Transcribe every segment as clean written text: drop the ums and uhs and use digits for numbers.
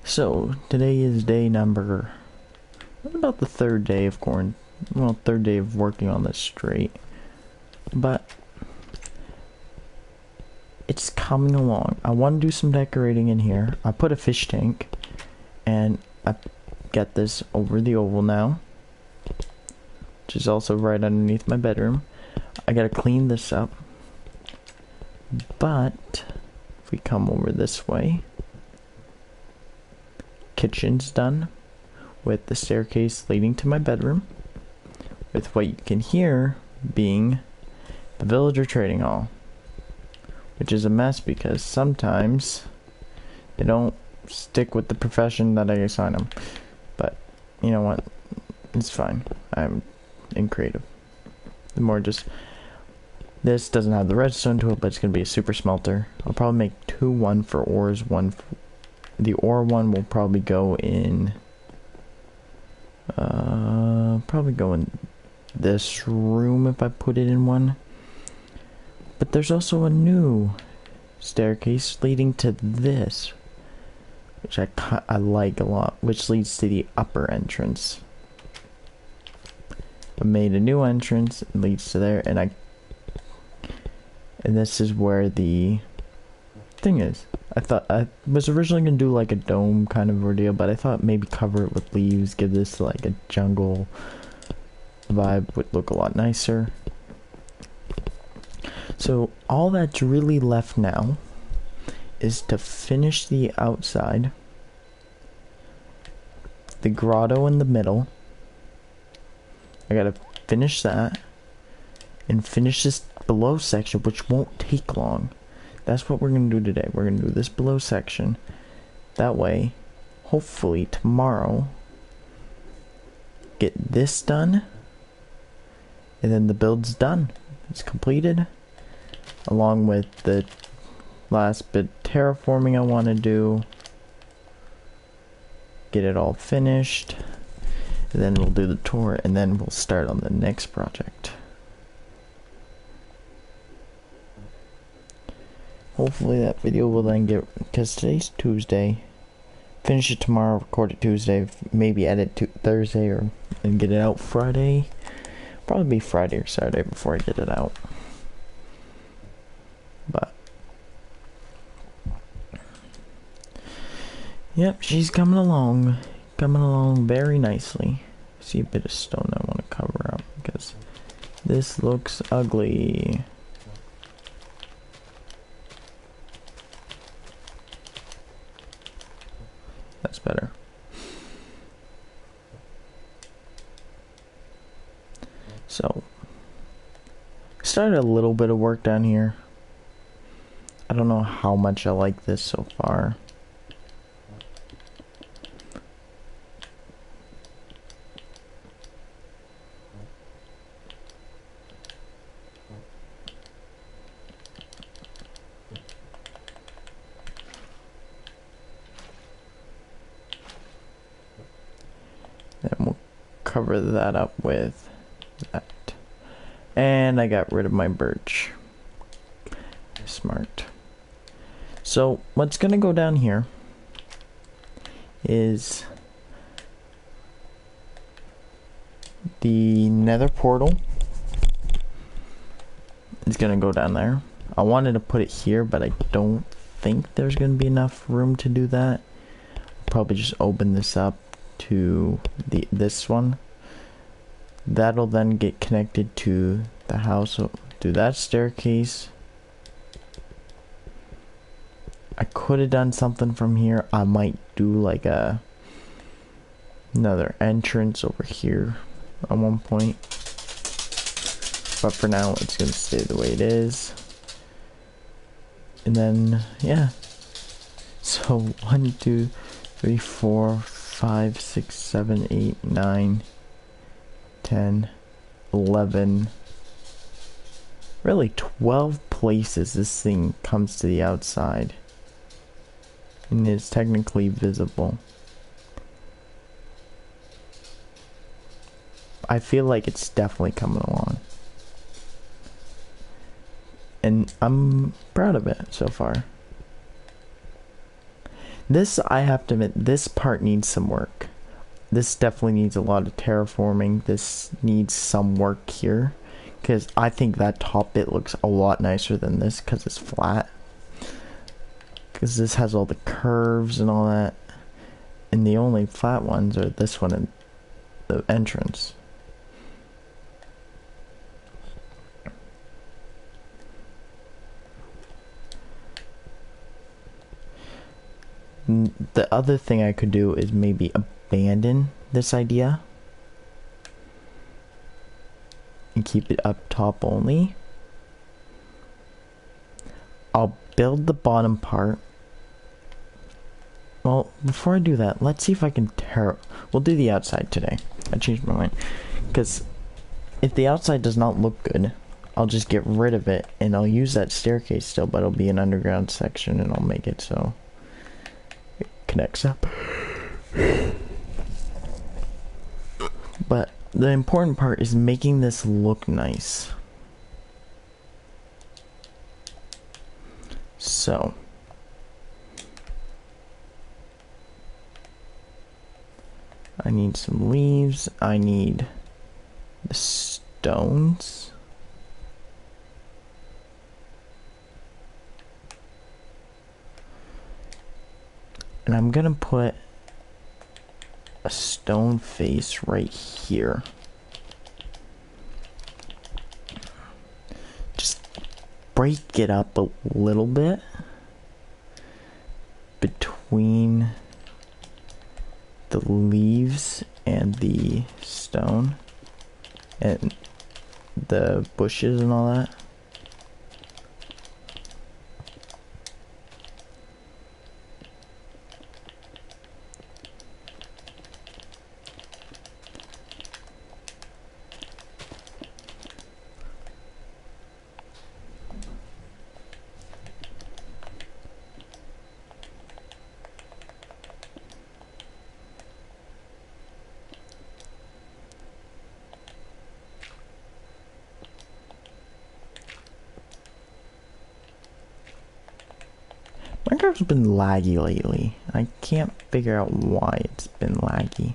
So, today is day number, what about the third day of third day of working on this straight, but it's coming along. I want to do some decorating in here. I put a fish tank, and I get this over the oval now, which is also right underneath my bedroom. I gotta clean this up, but if we come over this way, kitchen's done with the staircase leading to my bedroom, with what you can hear being the villager trading hall, which is a mess because sometimes they don't stick with the profession that I assign them. But you know what, it's fine. I'm in creative. The more just, this doesn't have the redstone to it, but it's gonna be a super smelter. I'll probably make two, one for ores, one for the ore one will probably go in this room if I put it in one. But there's also a new staircase leading to this, which I like a lot, which leads to the upper entrance. I made a new entrance, it leads to there, and this is where the thing is. I thought I was originally gonna do like a dome kind of ordeal, but I thought maybe cover it with leaves, give this like a jungle vibe, would look a lot nicer. So all that's really left now is to finish the outside, the grotto in the middle. I gotta finish that and finish this below section, which won't take long. That's what we're going to do today. We're going to do this below section. That way, hopefully tomorrow, get this done. And then the build's done. It's completed. Along with the last bit terraforming I want to do. Get it all finished. And then we'll do the tour. And then we'll start on the next project. Hopefully that video will then get, because today's Tuesday, finish it tomorrow, record it Tuesday, maybe edit to Thursday and get it out Friday. Probably be Friday or Saturday before I get it out. But yep, she's coming along very nicely. I see a bit of stone I want to cover up because this looks ugly. That's better. So, started a little bit of work down here. I don't know how much I like this so far. Then we'll cover that up with that. And I got rid of my birch. Smart. So what's gonna go down here is the nether portal is gonna go down there. I wanted to put it here, but I don't think there's gonna be enough room to do that. I'll probably just open this up to this one. That'll then get connected to the house, so do that staircase. I could have done something from here. I might do like another entrance over here at one point, but for now it's gonna stay the way it is. And then yeah, so 1 2 3 4 5 6 7 8 9 10 11, really 12 places this thing comes to the outside and is technically visible. I feel like it's definitely coming along, and I'm proud of it so far. This, I have to admit, this part needs some work. This definitely needs a lot of terraforming. This needs some work here. Because I think that top bit looks a lot nicer than this because it's flat. Because this has all the curves and all that. And the only flat ones are this one and the entrance. The other thing I could do is maybe abandon this idea and keep it up top only. I'll build the bottom part. Well, before I do that, let's see if I can we'll do the outside today. I changed my mind. Because if the outside does not look good, I'll just get rid of it and I'll use that staircase still, but it'll be an underground section and I'll make it so it connects up. But the important part is making this look nice. So I need some leaves. I need the stones. And I'm gonna put a stone face right here. Just break it up a little bit between the leaves and the stone and the bushes and all that. Minecraft's been laggy lately. I can't figure out why it's been laggy.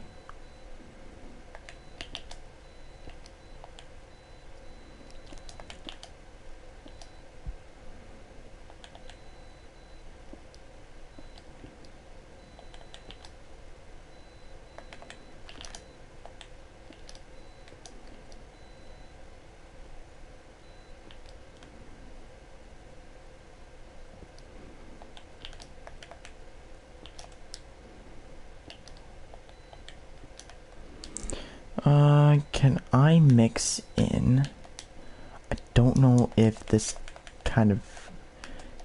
Can I mix in? I don't know if this kind of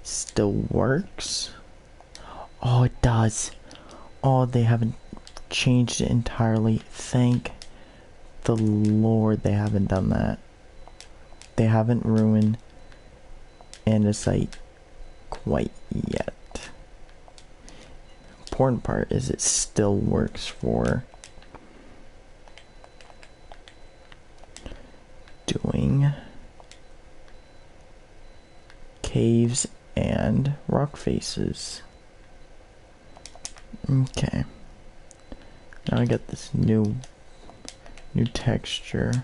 still works. Oh, it does. Oh, they haven't changed it entirely. Thank the Lord they haven't done that. They haven't ruined andesite quite yet. Important part is it still works for doing caves and rock faces. Okay. Now I got this new texture.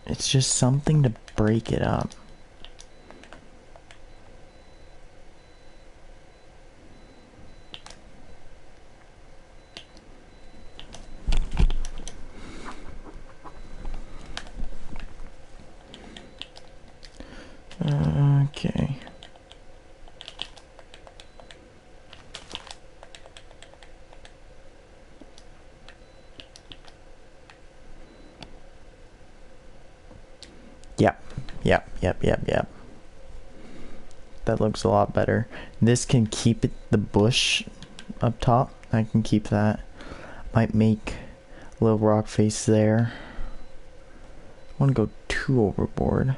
It's just something to break it up. Okay. Yep. That looks a lot better. This can keep the bush up top. I can keep that. Might make a little rock face there. I want to go too overboard.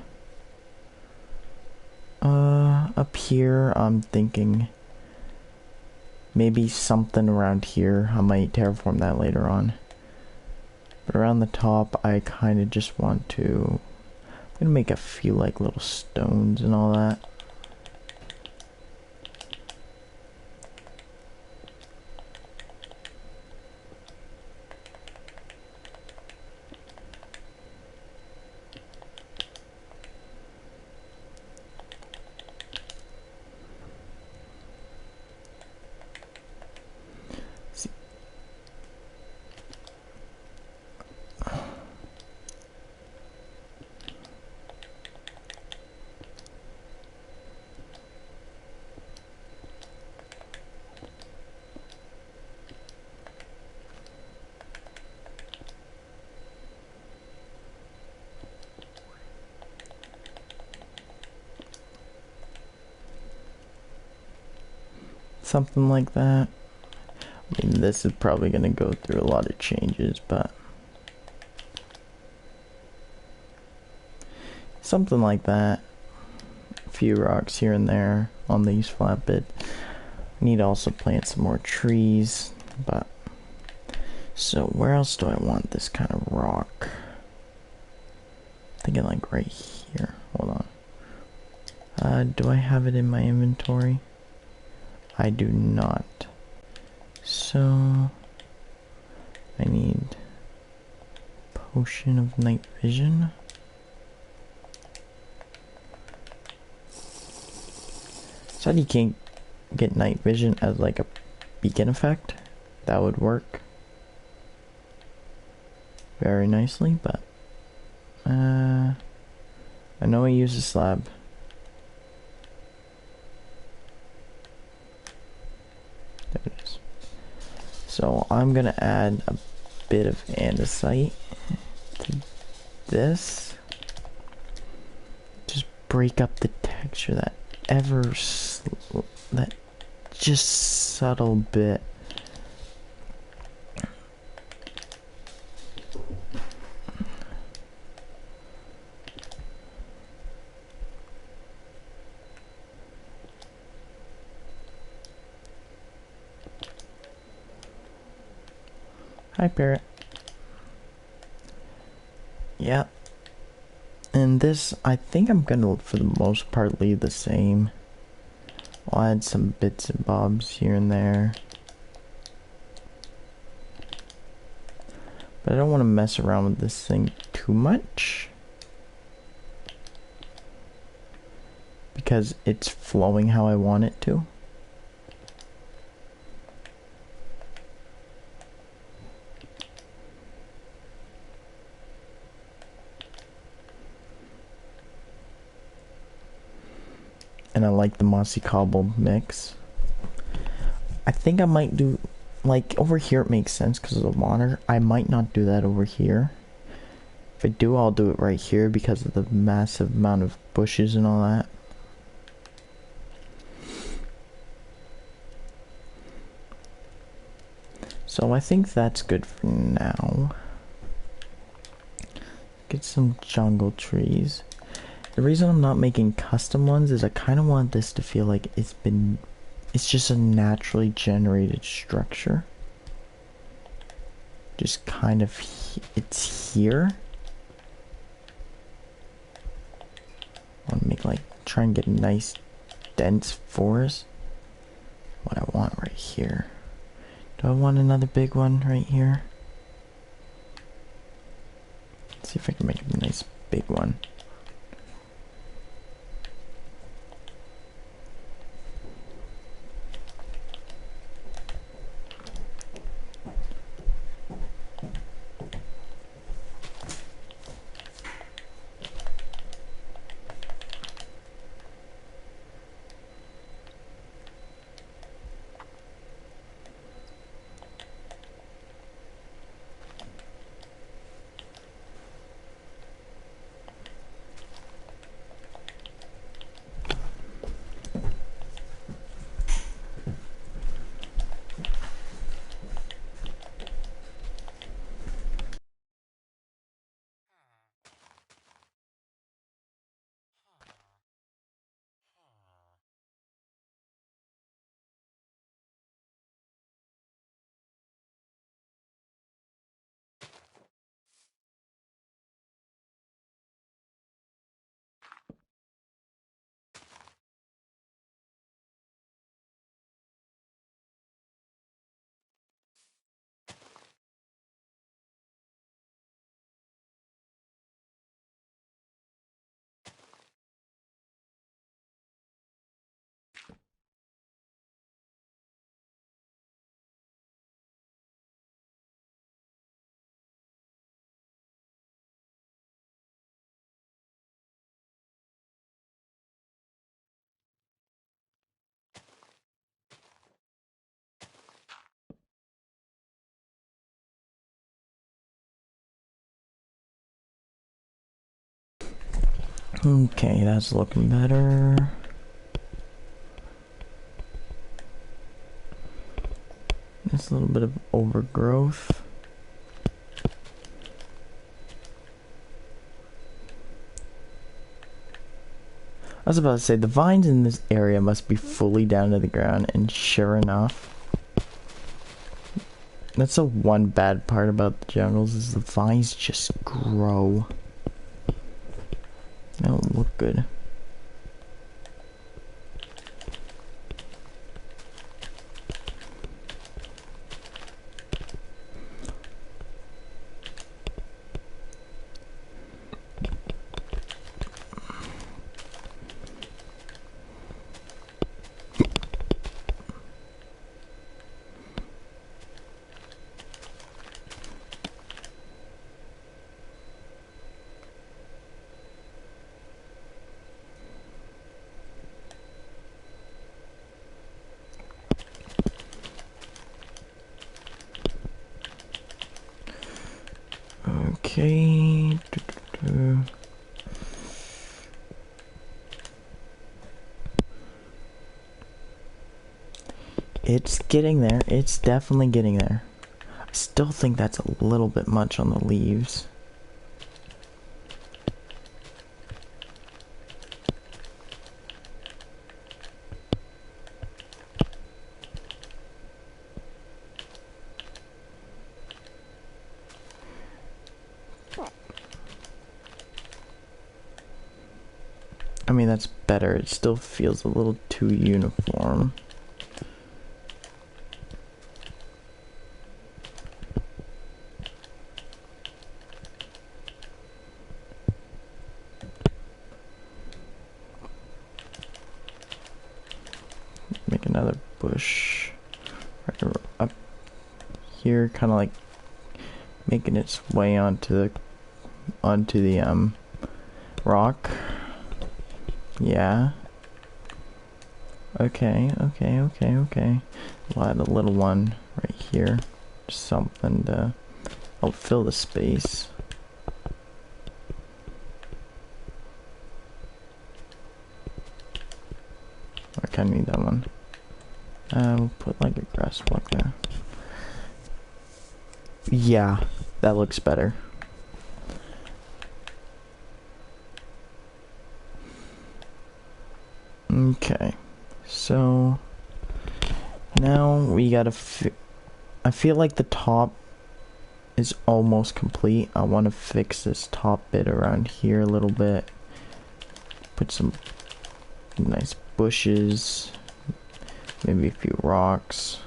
Up here I'm thinking maybe something around here. I might terraform that later on. But around the top, I kind of just want to... I'm gonna make a few like little stones and all that. Something like that. I mean, this is probably going to go through a lot of changes, but something like that. A few rocks here and there on these flat bits. I need to also plant some more trees, but so where else do I want this kind of rock? I'm thinking like right here. Hold on. Do I have it in my inventory? I do not. So I need potion of night vision. So you can't get night vision as like a beacon effect. That would work very nicely, but I know I use a slab. There it is. So I'm gonna add a bit of andesite to this. Just break up the texture that that just subtle bit. Hi, parrot. Yeah. And this, I think I'm gonna, for the most part, leave the same. I'll add some bits and bobs here and there. But I don't want to mess around with this thing too much, because it's flowing how I want it to. And I like the mossy cobble mix. I think I might do, like, over here it makes sense because of the water. I might not do that over here. If I do, I'll do it right here because of the massive amount of bushes and all that. So I think that's good for now. Get some jungle trees. The reason I'm not making custom ones is I kind of want this to feel like it's just a naturally generated structure. Just kind of, it's here. I want to make like, try and get a nice dense forest. What I want right here. Do I want another big one right here? Let's see if I can make a nice big one. Okay, that's looking better. There's a little bit of overgrowth. I was about to say, the vines in this area must be fully down to the ground, and sure enough, that's the one bad part about the jungles, is the vines just grow. They don't look good. Okay. It's getting there. It's definitely getting there. I still think that's a little bit much on the leaves. I mean, that's better. It still feels a little too uniform. Make another bush right up here, kind of like making its way onto the rock. Yeah. Okay. We'll add a little one right here. Something to help fill the space. I kind of need that one. We'll put like a grass block there. Yeah, that looks better. Okay, so now we gotta I feel like the top is almost complete. I want to fix this top bit around here a little bit. Put some nice bushes, maybe a few rocks.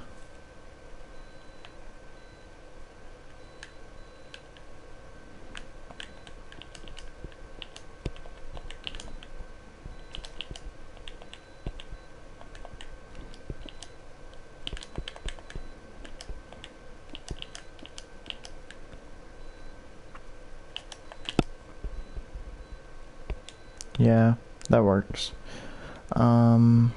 Yeah, that works. Up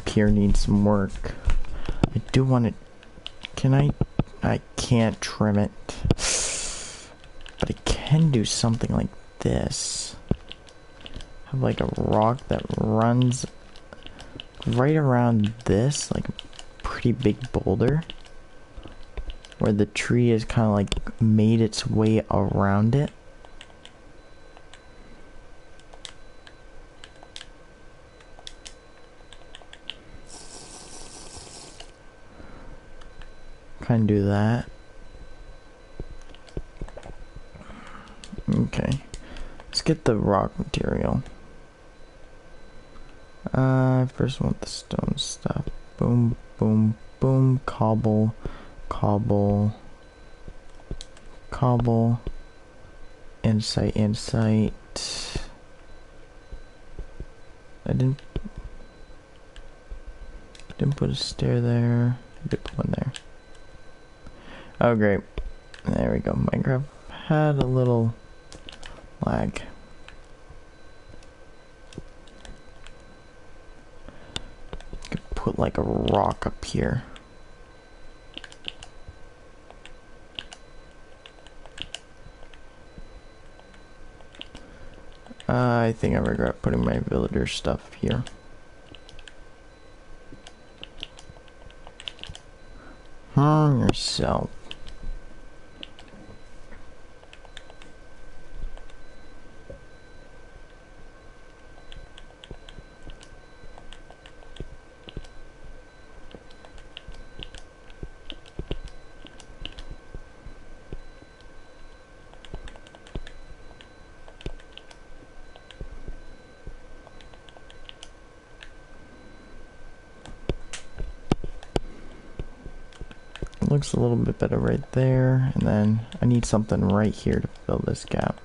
here needs some work. I do want to... I can't trim it. But I can do something like this. Have like a rock that runs right around this, like a pretty big boulder. Where the tree is kind of like made its way around it. Kind of do that. Okay, let's get the rock material. First want the stone stuff. Boom, boom, boom. Cobble, cobble, cobble. Insight, insight. I didn't put a stair there. I did put one there. Oh great, there we go. Minecraft had a little lag. Could put like a rock up here. I think I regret putting my villager stuff here. Yourself. Looks a little bit better right there, and then I need something right here to fill this gap.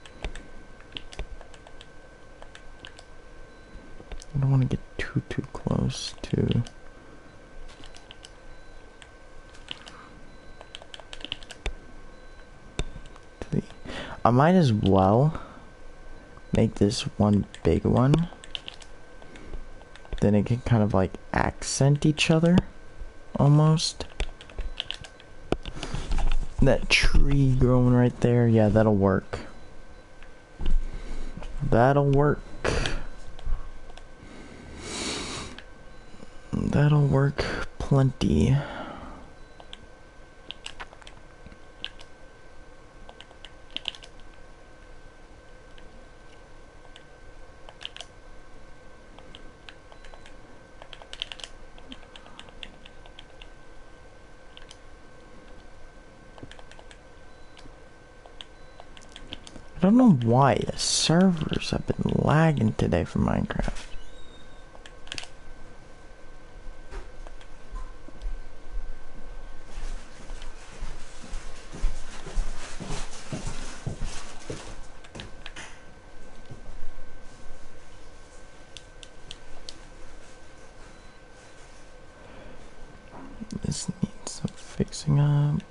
I don't want to get too close to the... I might as well make this one big one, then it can kind of like accent each other almost. That tree growing right there, yeah, that'll work. That'll work. That'll work plenty. I don't know why the servers have been lagging today for Minecraft. This needs some fixing up.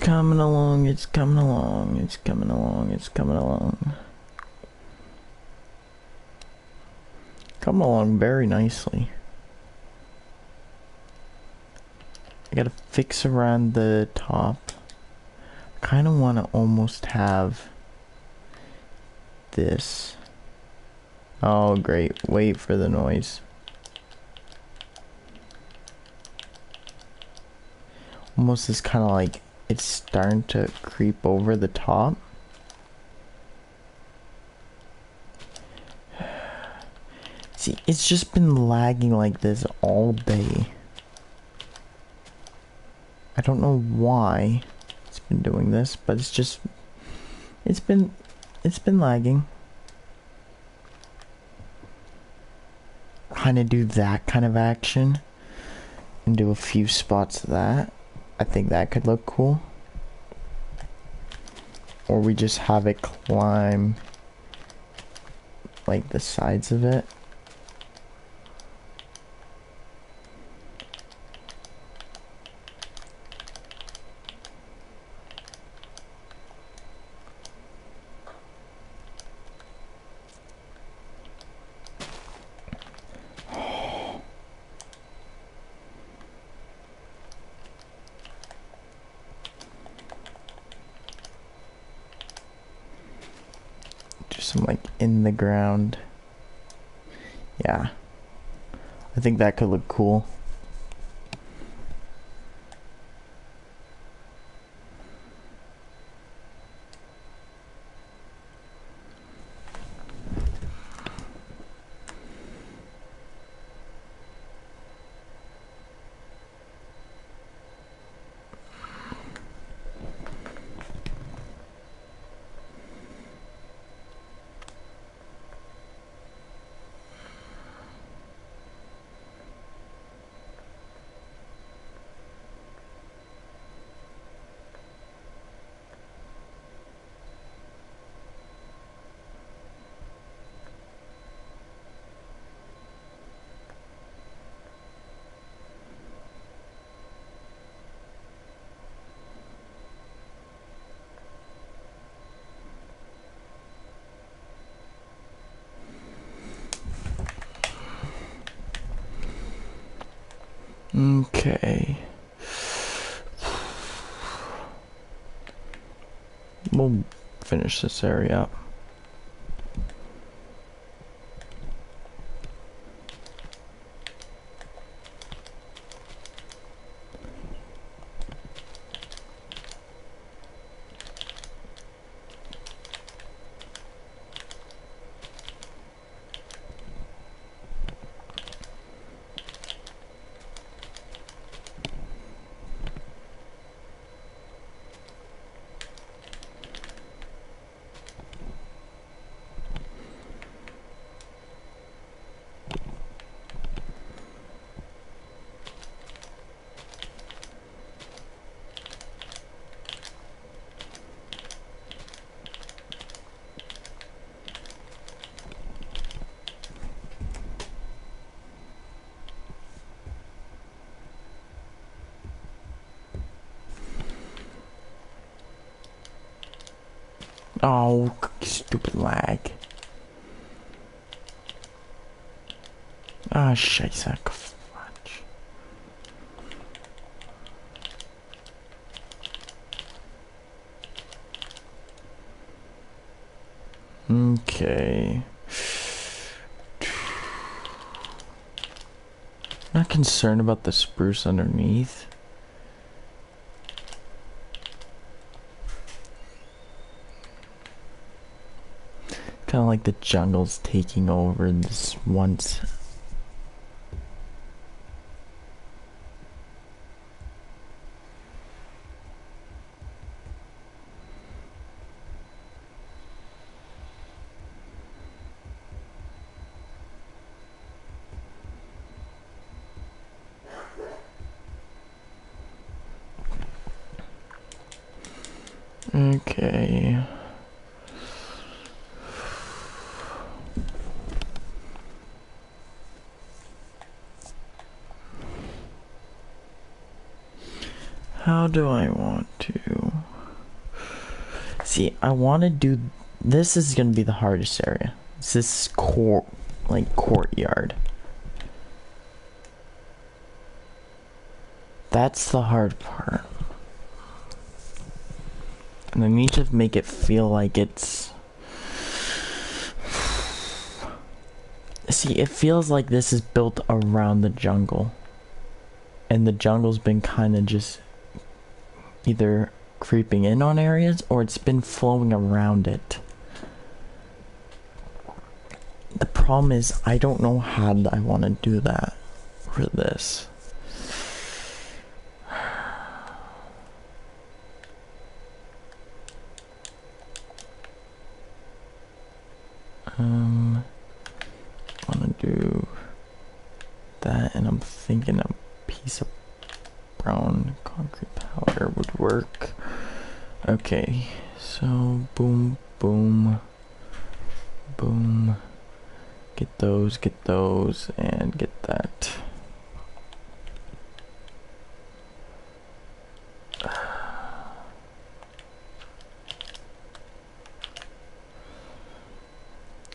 Coming along, it's coming along, it's coming along, it's coming along. Coming along very nicely. I gotta fix around the top. I kinda wanna almost have this. Oh great, wait for the noise. Almost is kinda like it's starting to creep over the top. See, it's just been lagging like this all day. I don't know why it's been doing this, but it's been lagging. Kind of do that kind of action and do a few spots of that. I think that could look cool. Or we just have it climb like the sides of it. Some like in the ground. Yeah, I think that could look cool. Okay. We'll finish this area up. Oh, stupid lag. Ah, scheisse, Quatsch. Okay. Not concerned about the spruce underneath. Kind of like the jungle's taking over this once. Okay. How do I want to? See, I want to do... This is going to be the hardest area. It's this courtyard. That's the hard part. And I need to make it feel like it's... See, it feels like this is built around the jungle. And the jungle's been kind of just either creeping in on areas or it's been flowing around it. problem is I don't know how I want to do that for this. Want to do that, and I'm thinking a piece of brown concrete powder would work. Okay, so boom, boom, boom. Get those, and get that.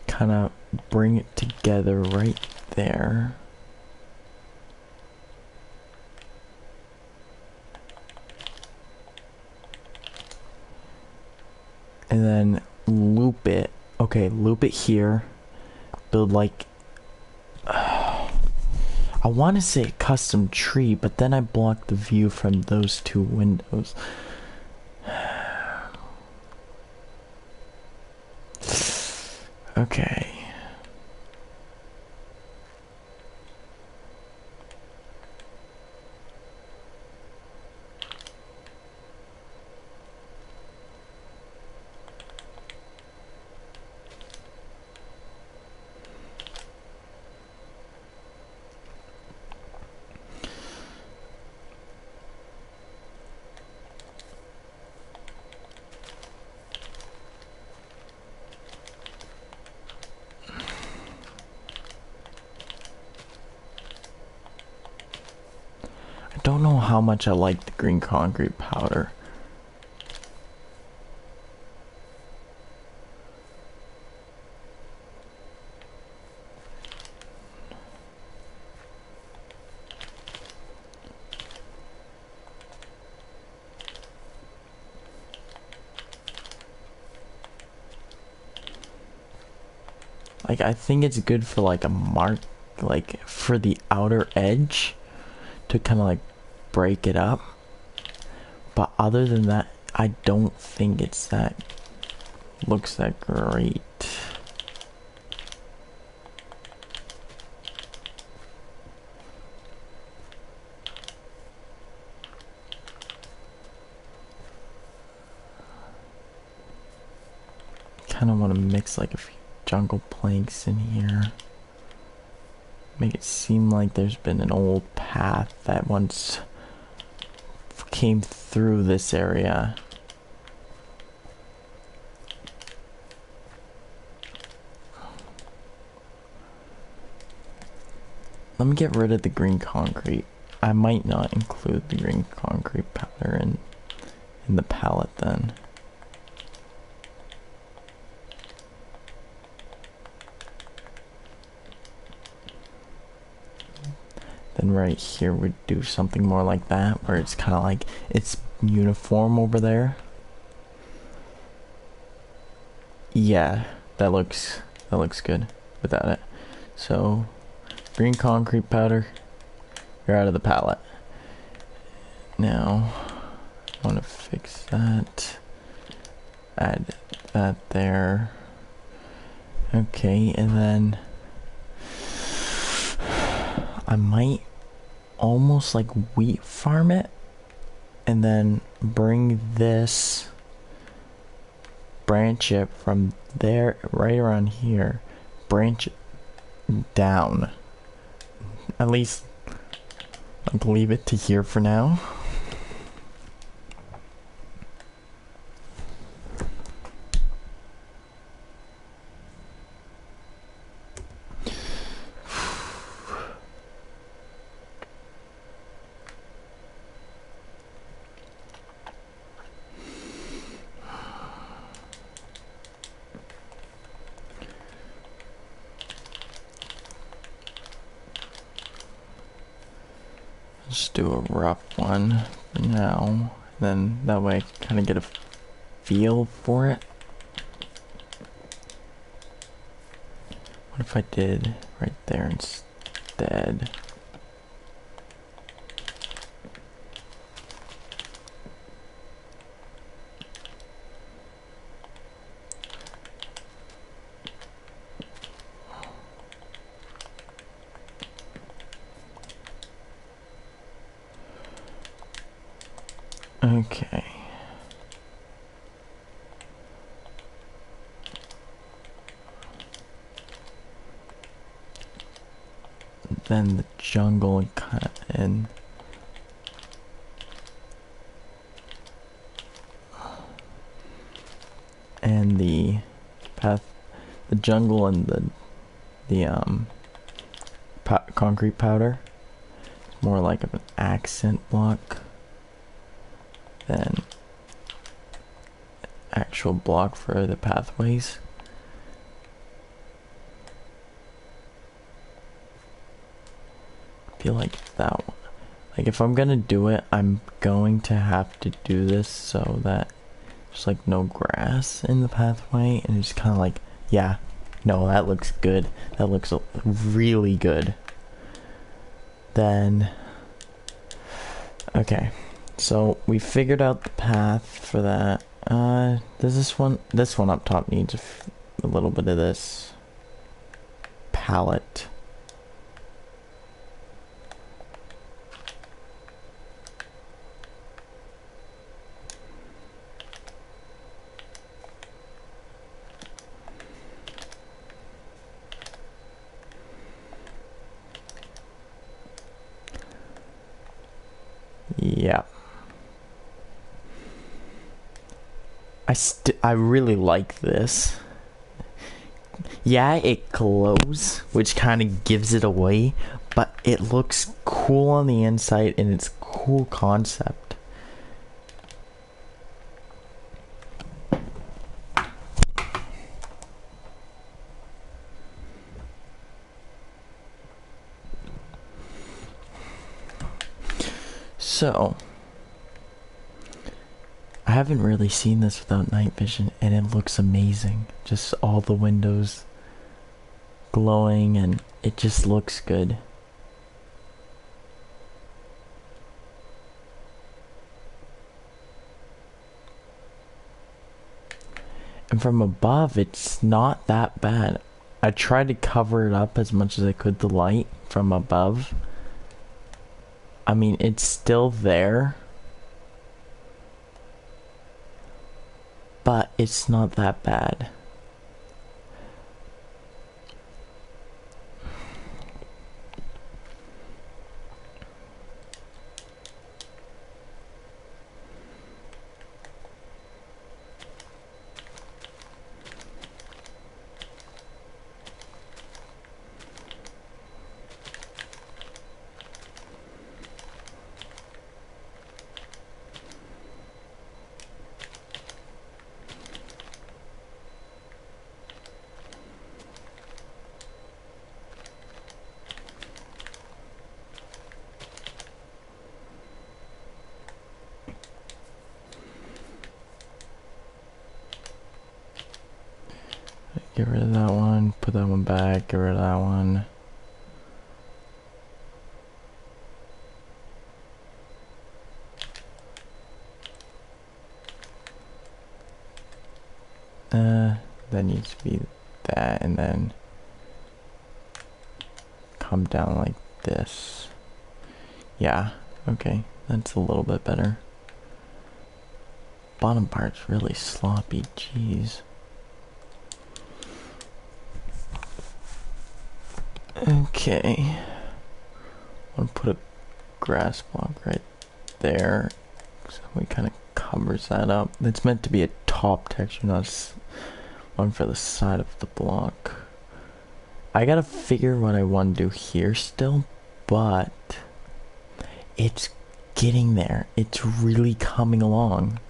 Kind of bring it together right there. And then loop it. Okay, loop it here. Build like... I want to say a custom tree, but then I blocked the view from those two windows. Okay. I don't know how much I like the green concrete powder. Like, I think it's good for like a mark, like for the outer edge to kind of like break it up. But other than that, I don't think it's that looks that great. Kind of want to mix like a few jungle planks in here. Make it seem like there's been an old path that once came through this area. Let me get rid of the green concrete. I might not include the green concrete powder in the palette then. Then right here we'd do something more like that, where it's kind of like it's uniform over there. Yeah, that looks good without it. So green concrete powder, you're out of the palette. Now I want to fix that. Add that there. Okay, and then I might almost like wheat farm it, and then bring this, branch it from there right around here, branch it down. At least I'll leave it to here for now. Just do a rough one for now, then that way I can kind of get a feel for it. What if I did right there instead? Okay. Then the jungle and and the path, the jungle and the concrete powder. It's more like an accent block than actual block for the pathways. I feel like that one. Like if I'm gonna do it, I'm going to have to do this so that there's like no grass in the pathway, and it's kind of like, yeah, no, that looks good. That looks really good. Then, okay, so we figured out the path for that. Does this one up top needs a little bit of this palette. Yeah. I really like this. Yeah, it glows, which kind of gives it away, but it looks cool on the inside and it's cool concept. So, I haven't really seen this without night vision, and it looks amazing. Just all the windows glowing, and it just looks good. And from above, it's not that bad. I tried to cover it up as much as I could, the light from above. I mean, it's still there, but it's not that bad. Get rid of that one, put that one back, get rid of that one. That needs to be that, and then come down like this. Yeah, okay, that's a little bit better. Bottom part's really sloppy, jeez. Okay, I'm gonna put a grass block right there, so we kind of covers that up. It's meant to be a top texture, not one for the side of the block. I gotta figure what I want to do here still, but it's getting there. It's really coming along.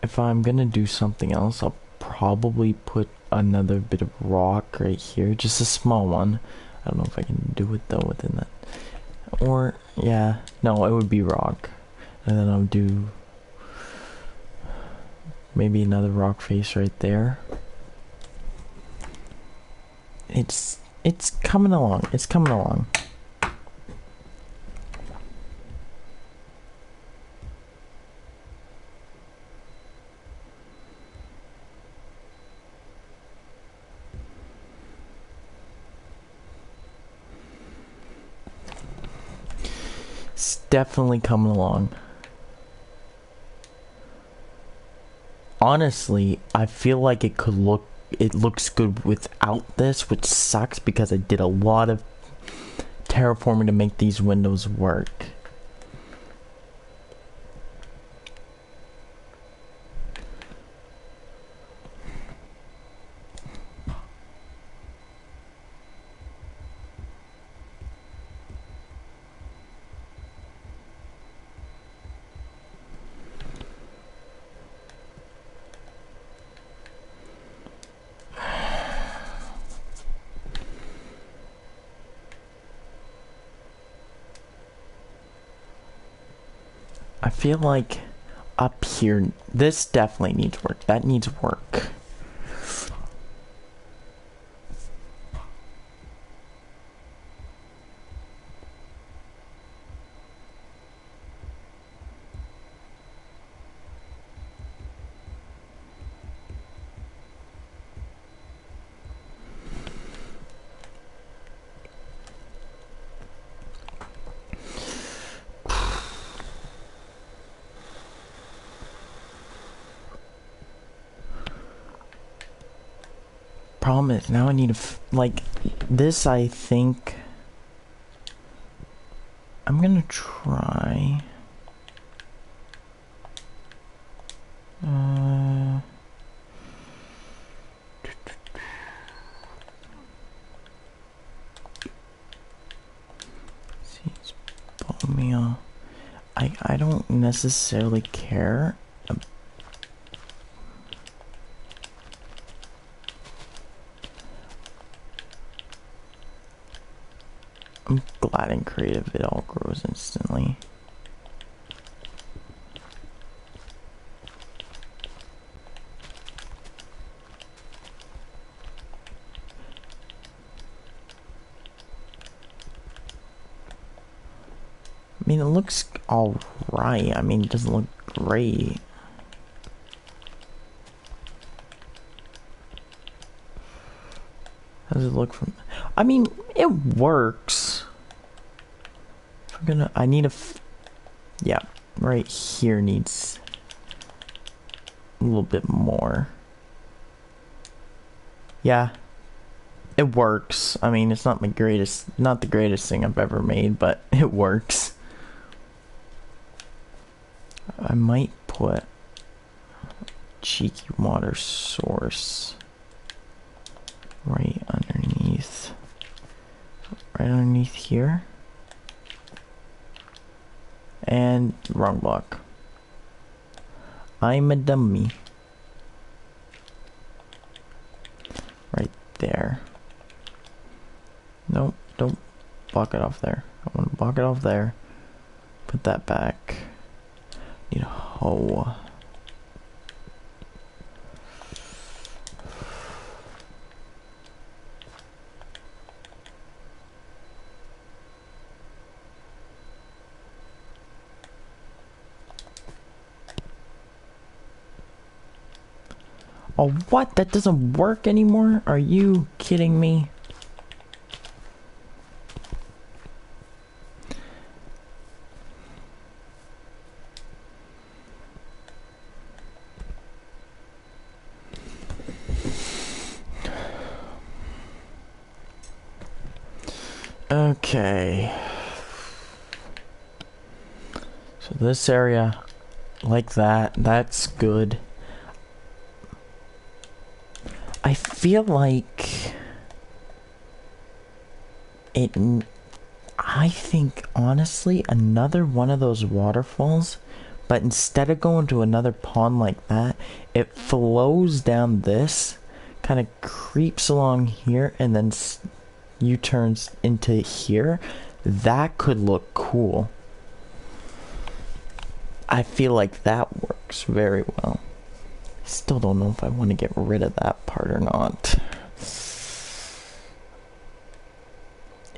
If I'm gonna do something else, I'll probably put another bit of rock right here, just a small one. I don't know if I can do it though within that, or yeah, no, it would be rock, and then I'll do maybe another rock face right there. It's coming along. It's coming along. definitely coming along. Honestly, I feel like it looks good without this, which sucks because I did a lot of terraforming to make these windows work. I feel like up here, this definitely needs work. That needs work. Problem is, now I need to, like, this I think I'm gonna try. Seeds, bone meal. I don't necessarily care. I'm glad in creative it all grows instantly. I mean, it looks alright. I mean, it doesn't look great. How does it look from... I mean, it works. If we're gonna... I need a... Yeah, right here needs a little bit more. Yeah. It works. I mean, it's not the greatest thing I've ever made, but it works. I might put cheeky water source right underneath here. And wrong block. I'm a dummy. Right there. Nope, don't block it off there. I want to block it off there. Put that back. Need a hoe. Oh, what? That doesn't work anymore? Are you kidding me? Okay. So this area, like that, that's good. I feel like I think honestly another one of those waterfalls, but instead of going to another pond like that, it flows down this, kind of creeps along here, and then U-turns into here. That could look cool. I feel like that works very well. Still don't know if I want to get rid of that part or not.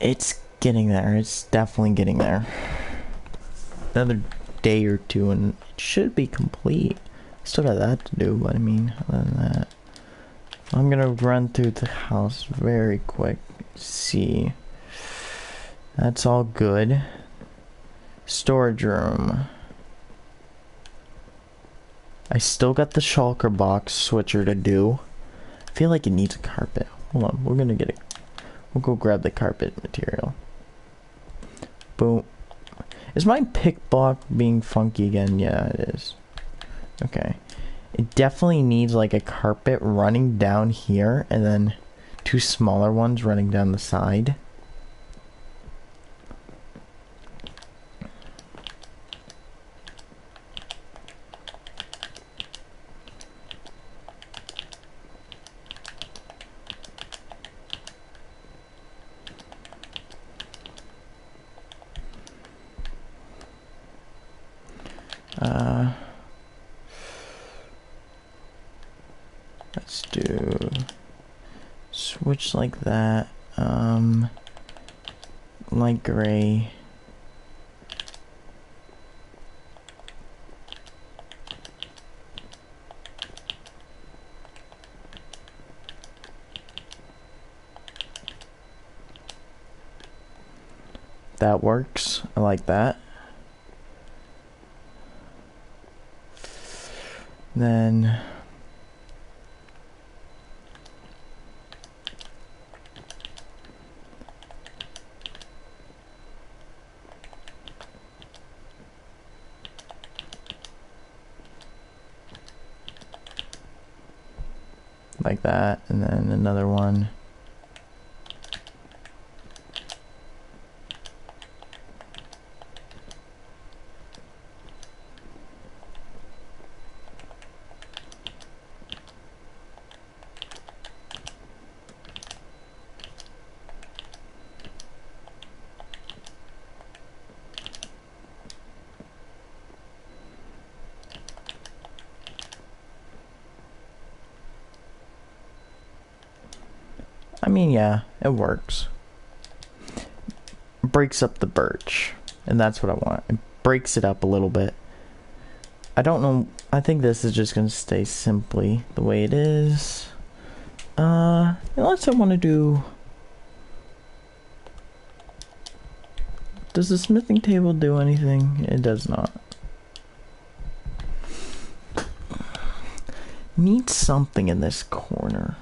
It's getting there. It's definitely getting there. Another day or two and it should be complete. Still got that to do, but I mean, other than that, I'm gonna run through the house very quick. See, that's all good. Storage room. I still got the shulker box switcher to do. I feel like it needs a carpet. Hold on, we're gonna get it. We'll go grab the carpet material. Boom. Is my pick block being funky again? Yeah, it is. Okay. It definitely needs like a carpet running down here and then 2 smaller ones running down the side. Let's do switch like that. Light gray. That works. I like that. Then like that, and then another one. I mean, yeah, it works. Breaks up the birch, and that's what I want. It breaks it up a little bit. I don't know. I think this is just gonna stay simply the way it is. Unless I want to do. Does the smithing table do anything? It does not. Need something in this corner.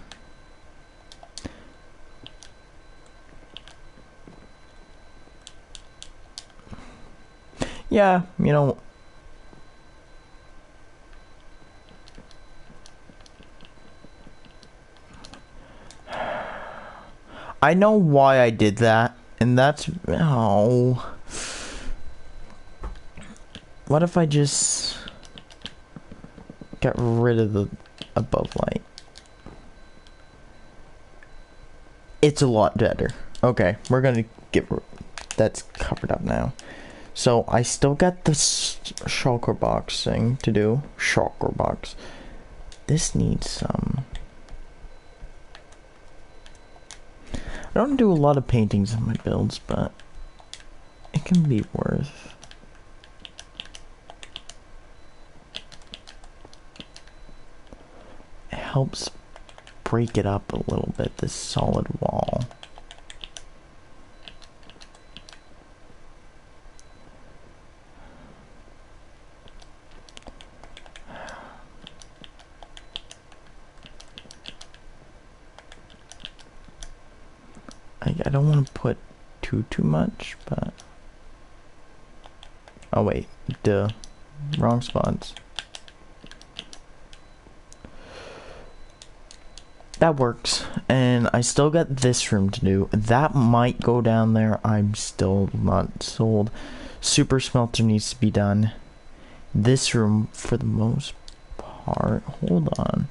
Yeah, you know. I know why I did that, and that's... Oh. What if I just... get rid of the above light? It's a lot better. Okay, we're gonna get... That's covered up now. So, I still got the shulker box thing to do. Shulker box. This needs some... I don't do a lot of paintings in my builds, but it can be worth. It helps break it up a little bit, this solid wall. I don't want to put too much, but... Oh wait, duh. Wrong spots. That works, and I still got this room to do. That might go down there. I'm still not sold. Super smelter needs to be done. This room, for the most part... Hold on.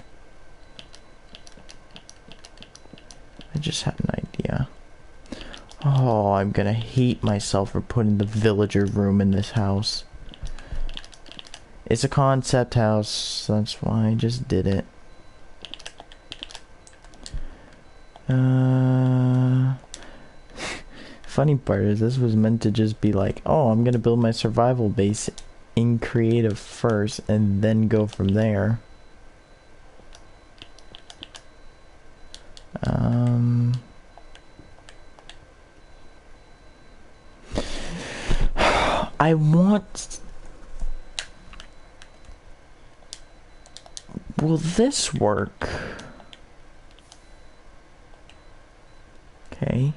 I just had an idea. Oh, I'm gonna hate myself for putting the villager room in this house. It's a concept house, that's why I just did it. Funny part is this was meant to just be like, oh, I'm gonna build my survival base in creative first and then go from there. I want... Will this work? Okay.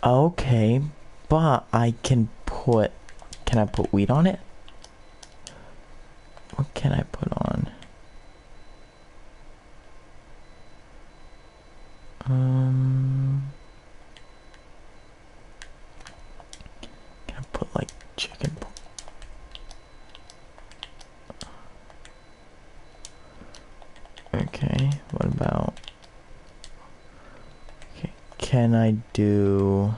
Okay, but I can put... Can I put wheat on it? What can I put on? Can I put like chicken? Okay, what about... Okay, can I do...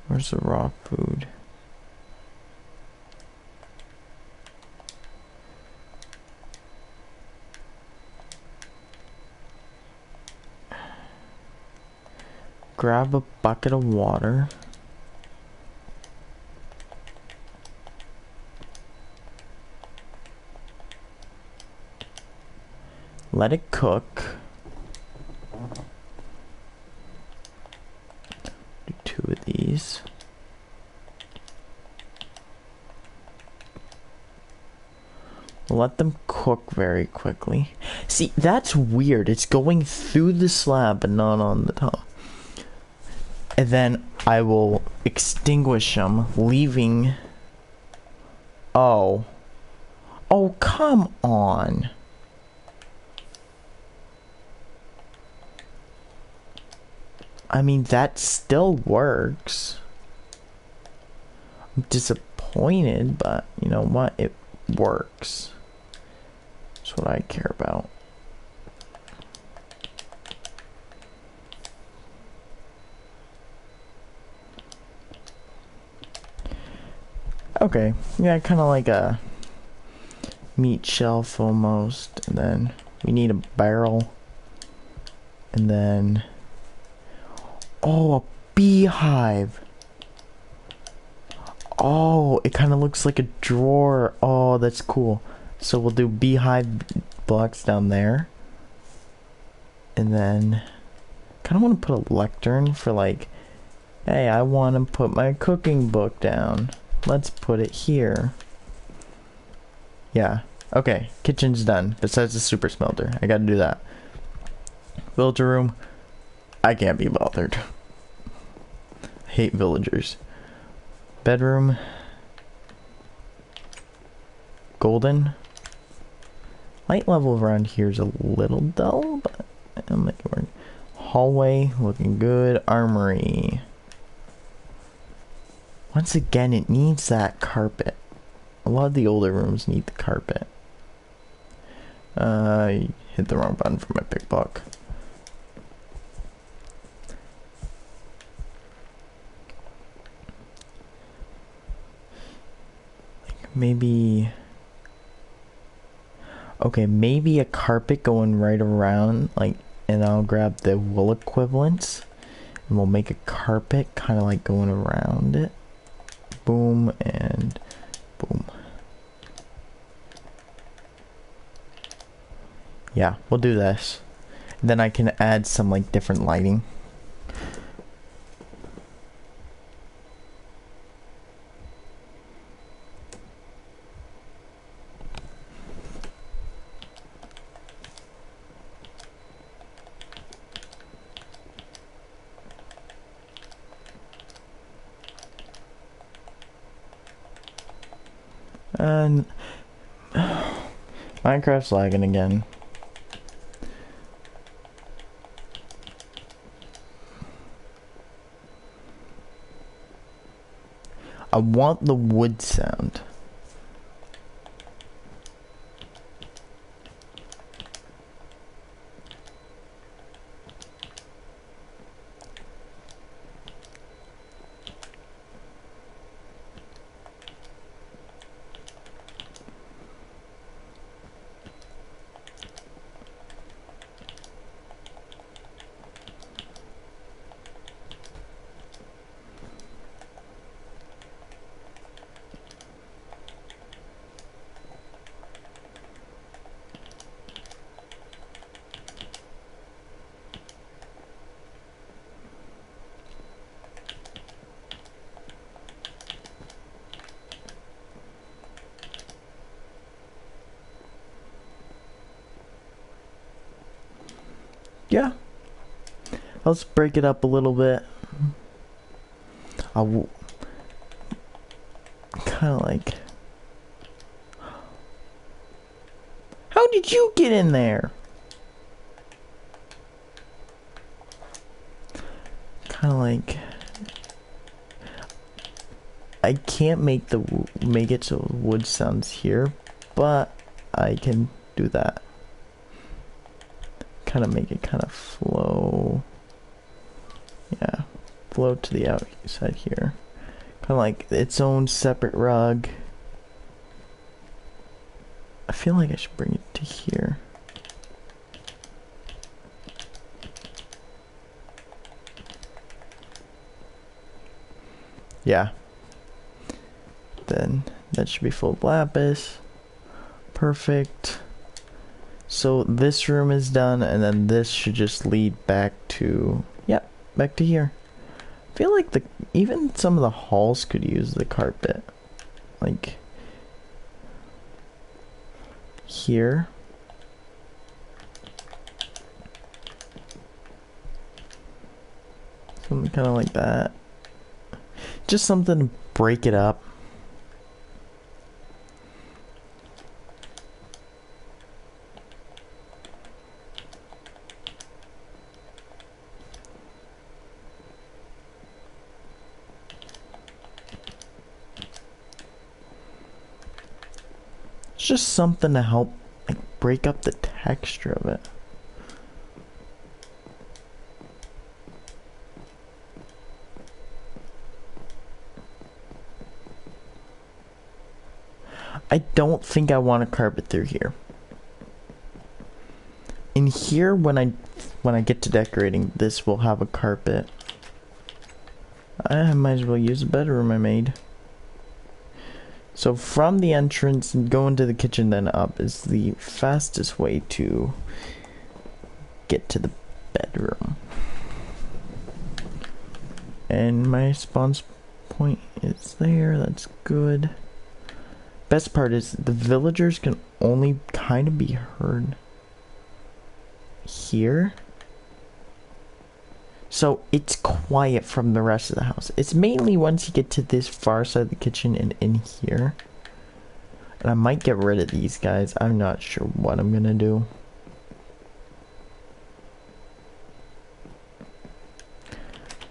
Where's the raw food? Grab a bucket of water. Let it cook. Do 2 of these. Let them cook very quickly. See, that's weird. It's going through the slab but not on the top. And then I will extinguish them, leaving... Oh. Oh, come on. I mean, that still works. I'm disappointed, but you know what? It works. That's what I care about. Okay, yeah, kind of like a meat shelf almost. And then we need a barrel. And then... Oh, a beehive. Oh, it kind of looks like a drawer. Oh, that's cool. So we'll do beehive blocks down there. And then... kind of want to put a lectern for like... Hey, I want to put my cooking book down. Let's put it here. Yeah. Okay, kitchen's done. Besides the super smelter. I gotta do that. Villager room. I can't be bothered. Hate villagers. Bedroom. Golden. Light level around here is a little dull, but I'll make it work. Hallway, looking good. Armory. Once again, it needs that carpet. A lot of the older rooms need the carpet. I hit the wrong button for my pickpocket. Maybe... Okay, maybe a carpet going right around, like, and I'll grab the wool equivalents, and we'll make a carpet kind of like going around it. Boom, and boom. Yeah, we'll do this. Then I can add some, like, different lighting. And Minecraft's lagging again. I want the wood sound. yeah, let's break it up a little bit. I'll kind of like, how did you get in there? Kind of like, I can't make it so wood sounds here, but I can do that. Kind of make it kind of flow. Yeah, flow to the outside here. Kind of like its own separate rug. I feel like I should bring it to here. Yeah. Then that should be full of lapis. Perfect. So this room is done, and then this should just lead back to, yep, back to here. I feel like even some of the halls could use the carpet. Like here. Something kind of like that. Just something to break it up. It's just something to help like break up the texture of it. I don't think I want a carpet through here. In here, when I get to decorating, this will have a carpet. I might as well use the bedroom I made. So from the entrance and go into the kitchen then up is the fastest way to get to the bedroom. And my spawn point is there, that's good. Best part is the villagers can only kind of be heard here. So it's quiet from the rest of the house. It's mainly once you get to this far side of the kitchen and in here. And I might get rid of these guys. I'm not sure what I'm gonna do.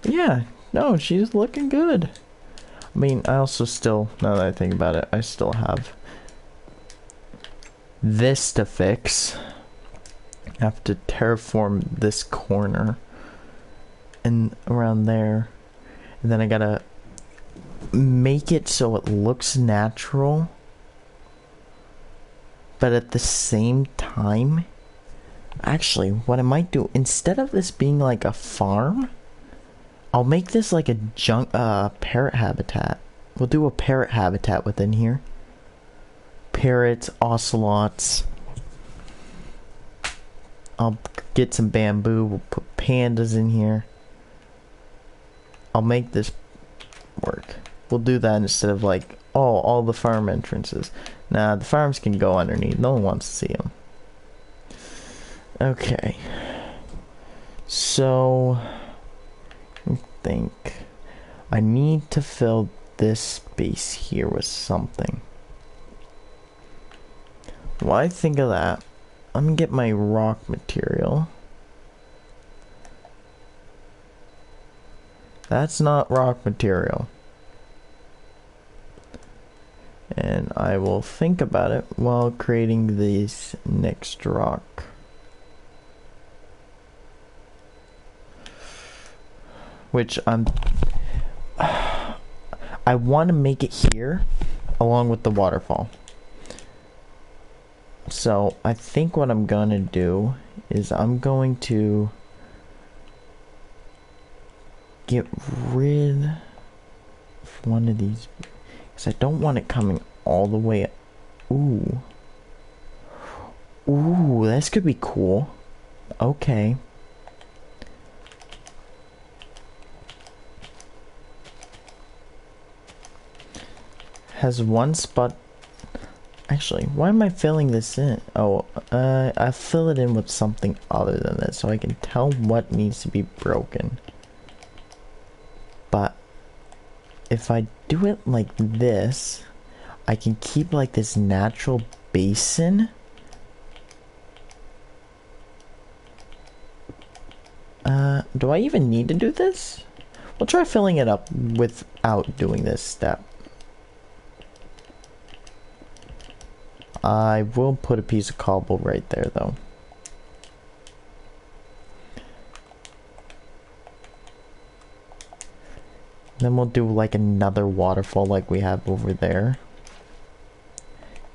Yeah, no, she's looking good. I mean, I also still, now that I think about it, I still have this to fix. I have to terraform this corner and around there, and then I gotta make it so it looks natural, but at the same time, actually what I might do, instead of this being like a farm, I'll make this like a parrot habitat. We'll do a parrot habitat within here. Parrots, ocelots. I'll get some bamboo, we'll put pandas in here. I'll make this work. We'll do that instead of like, oh, all the farm entrances. Nah, the farms can go underneath. No one wants to see them. Okay. So, I think I need to fill this space here with something. While I think of that, let me get my rock material. That's not rock material. And I will think about it while creating this next rock. Which I want to make it here along with the waterfall. So I think what I'm gonna do is I'm going to get rid of one of these because I don't want it coming all the way. Ooh, this could be cool. Okay. Has one spot. Actually, why am I filling this in? Oh, I fill it in with something other than this so I can tell what needs to be broken. But if I do it like this, I can keep like this natural basin. Do I even need to do this? We'll try filling it up without doing this step. I will put a piece of cobble right there though. Then we'll do like another waterfall like we have over there.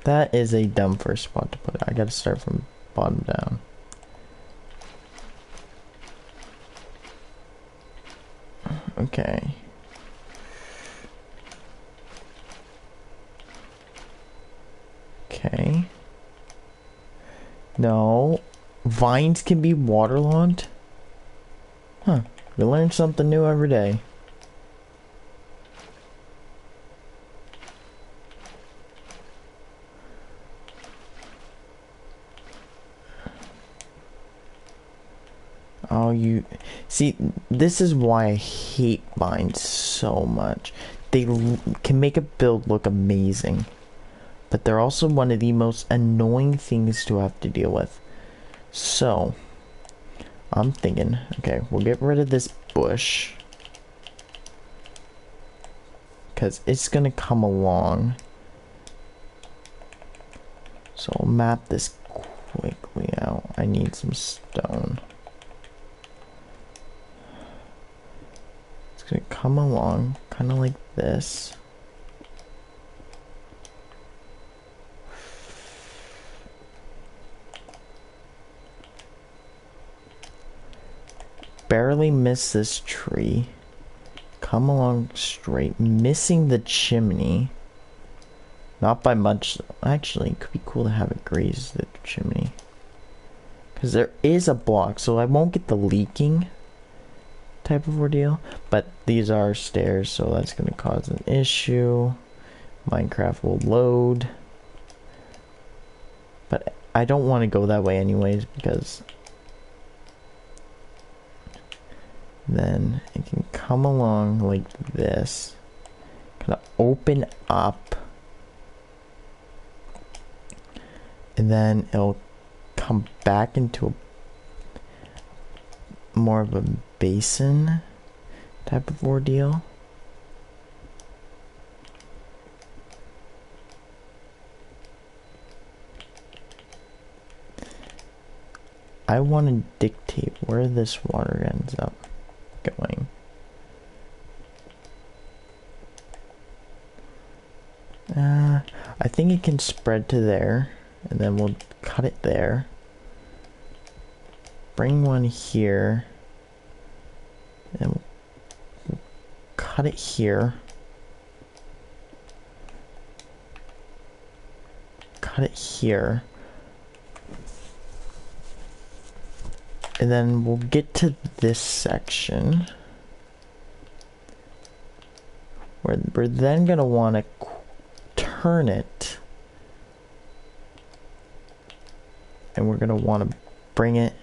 That is a dumb first spot to put it. I gotta start from bottom down. Okay. Okay. No. Vines can be waterlogged? Huh. We learn something new every day. Oh, you... See, this is why I hate vines so much. They can make a build look amazing. But they're also one of the most annoying things to have to deal with. So, I'm thinking, okay, we'll get rid of this bush. Because it's going to come along. So, I'll map this quickly out. I need some stone. It's going to come along, kind of like this. Barely miss this tree. Come along straight, missing the chimney. Not by much. Actually, it could be cool to have it graze the chimney. Because there is a block, so I won't get the leaking type of ordeal. But these are stairs, so that's going to cause an issue. Minecraft will load. But I don't want to go that way anyways, because then it can come along like this, kind of open up, and then it'll come back into a more of a basin type of ordeal. I want to dictate where this water ends up going. I think it can spread to there, and then we'll cut it there. Bring one here, and we'll cut it here. Cut it here. And then we'll get to this section where we're then going to want to turn it. And we're going to want to bring it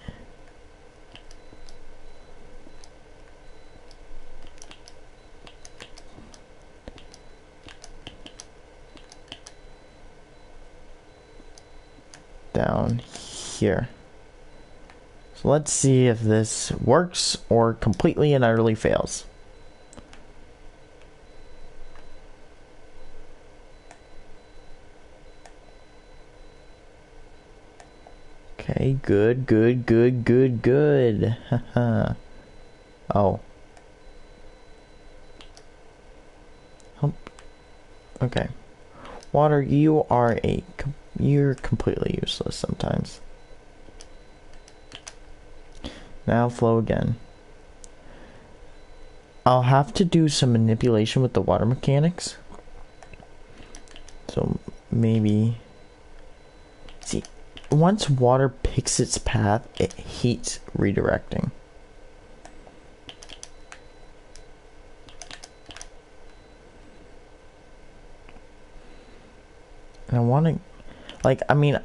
down here. So let's see if this works or completely and utterly fails. Okay, good, good, good, good, good. Oh. Okay. Water, you're completely useless sometimes. Now flow again. I'll have to do some manipulation with the water mechanics. So maybe... See, once water picks its path, it hates redirecting. And I want to... Like, I mean,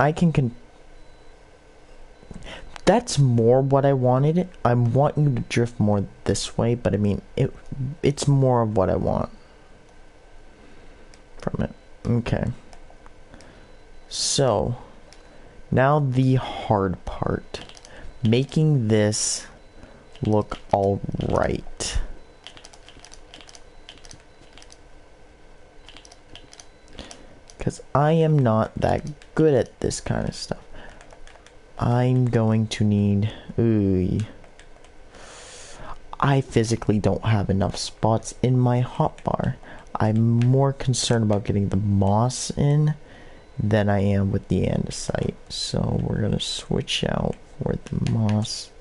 that's more what I wanted. I want you to drift more this way, but I mean, it's more of what I want from it. Okay. So, now the hard part. Making this look all right. Because I am not that good at this kind of stuff. I'm going to need... Ooh. I physically don't have enough spots in my hotbar. I'm more concerned about getting the moss in than I am with the andesite. So we're going to switch out for the moss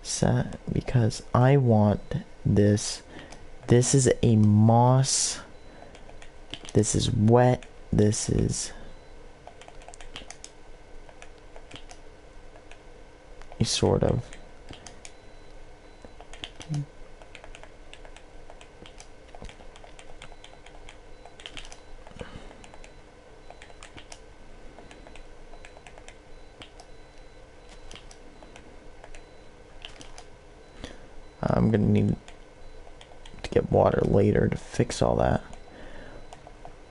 set because I want this. This is a moss. This is wet. This is a sort of I'm gonna need to get water later to fix all that.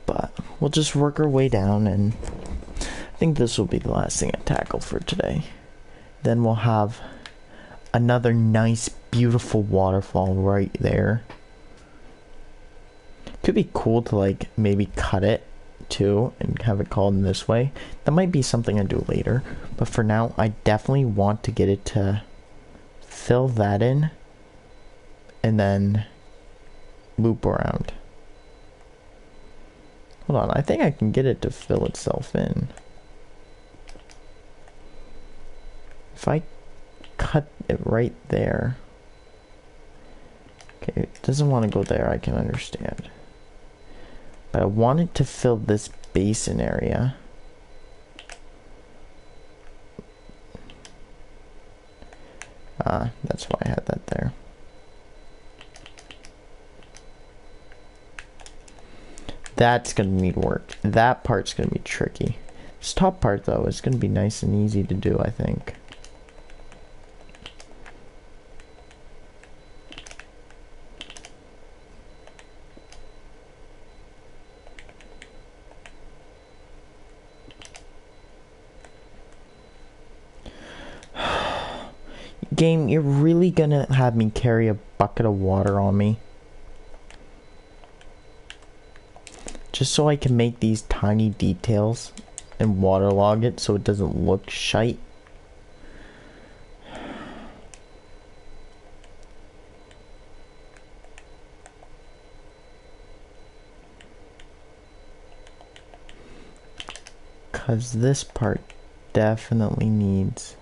But we'll just work our way down, and I think this will be the last thing I tackle for today. Then we'll have another nice, beautiful waterfall right there. Could be cool to like maybe cut it too and have it called in this way. That might be something I do later. But for now, I definitely want to get it to fill that in and then loop around. Hold on, I think I can get it to fill itself in. If I cut it right there. Okay, it doesn't want to go there, I can understand. But I want it to fill this basin area. That's why I had that there. That's gonna need work. That part's gonna be tricky. This top part though is gonna be nice and easy to do, I think. Game, you're really gonna have me carry a bucket of water on me? Just so I can make these tiny details and waterlog it so it doesn't look shite. Cause this part definitely needs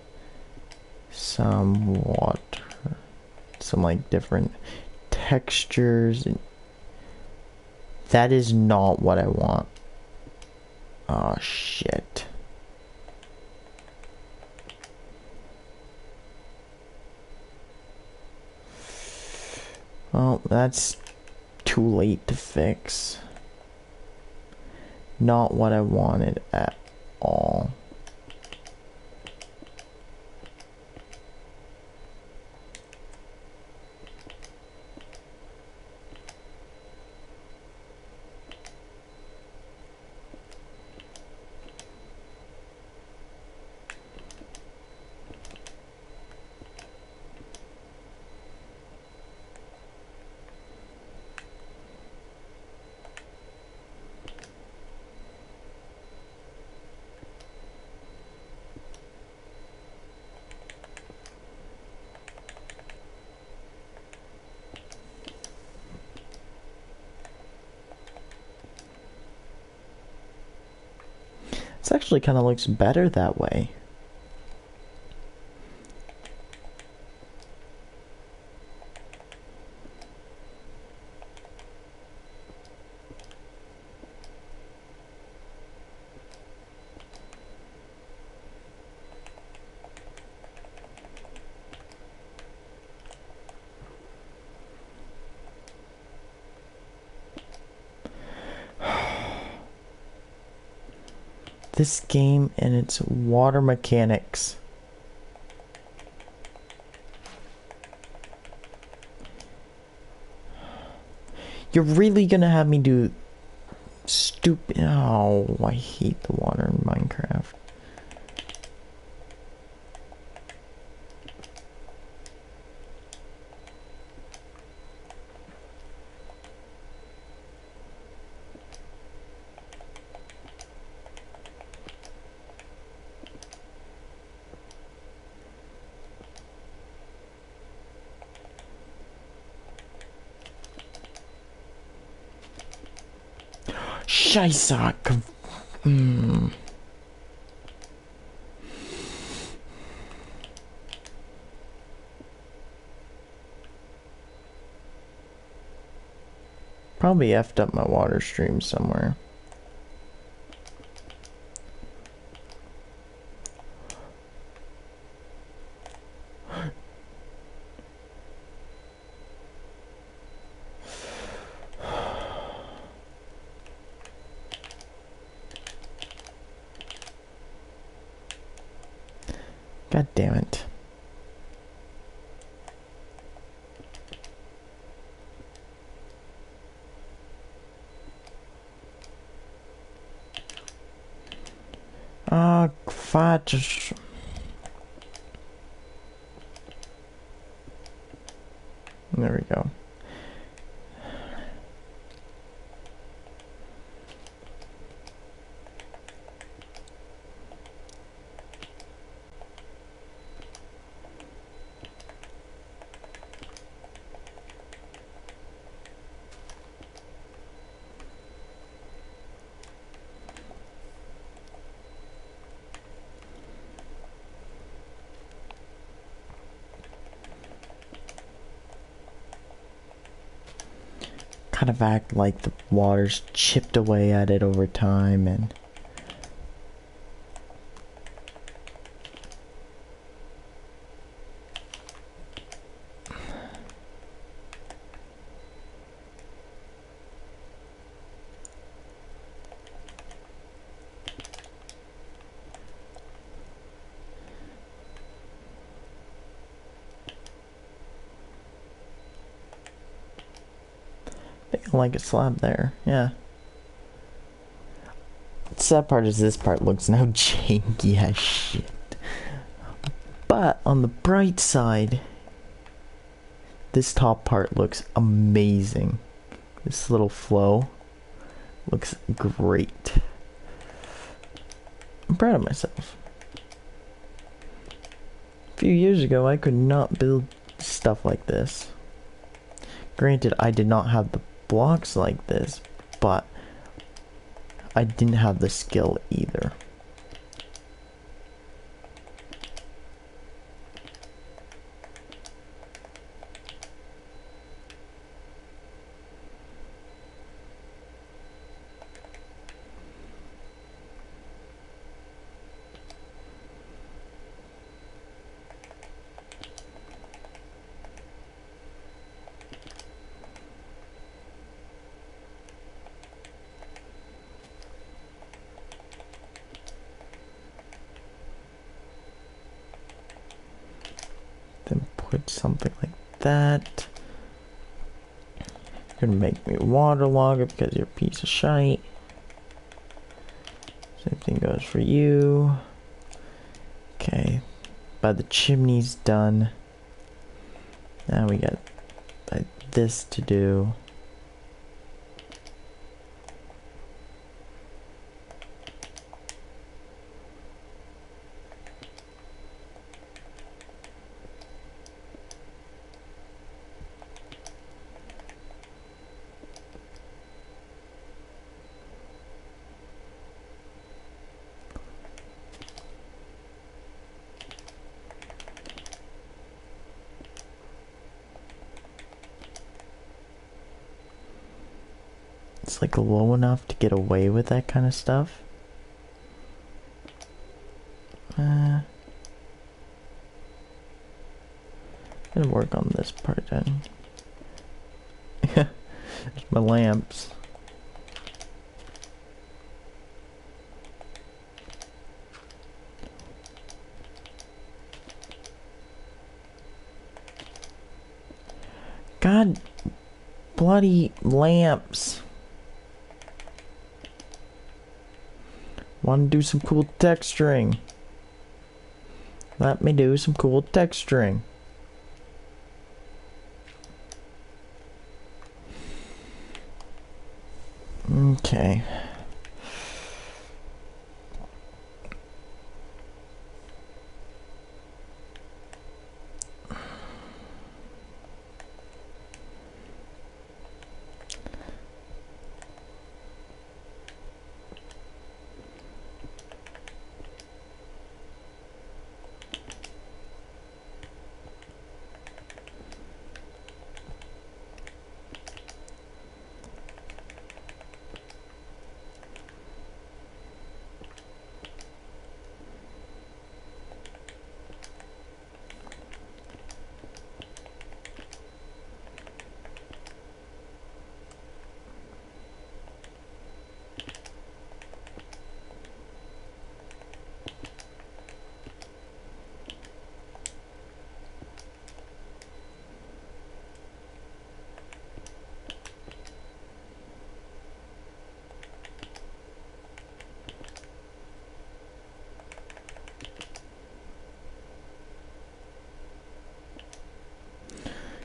some water, some like different textures. That is not what I want. Oh shit. Well, that's too late to fix. Not what I wanted at all. This actually kind of looks better that way. This game and its water mechanics. You're really gonna have me do stupid... Oh, I hate the water in Minecraft. Scheisse. Probably effed up my water stream somewhere. God damn it. Fudge. There we go. Kind of act like the water's chipped away at it over time and like a slab there, yeah. The sad part is this part looks now janky as shit. But on the bright side, this top part looks amazing. This little flow looks great. I'm proud of myself. A few years ago, I could not build stuff like this. Granted, I did not have the blocks like this, but I didn't have the skill either. Put something like that. You're gonna make me waterlog it because you're a piece of shite. Same thing goes for you. Okay, but the chimney's done. Now we got this to do. It's like low enough to get away with that kind of stuff. Gonna work on this part then. There's my lamps. God bloody lamps. Want to do some cool texturing. Let me do some cool texturing. Okay.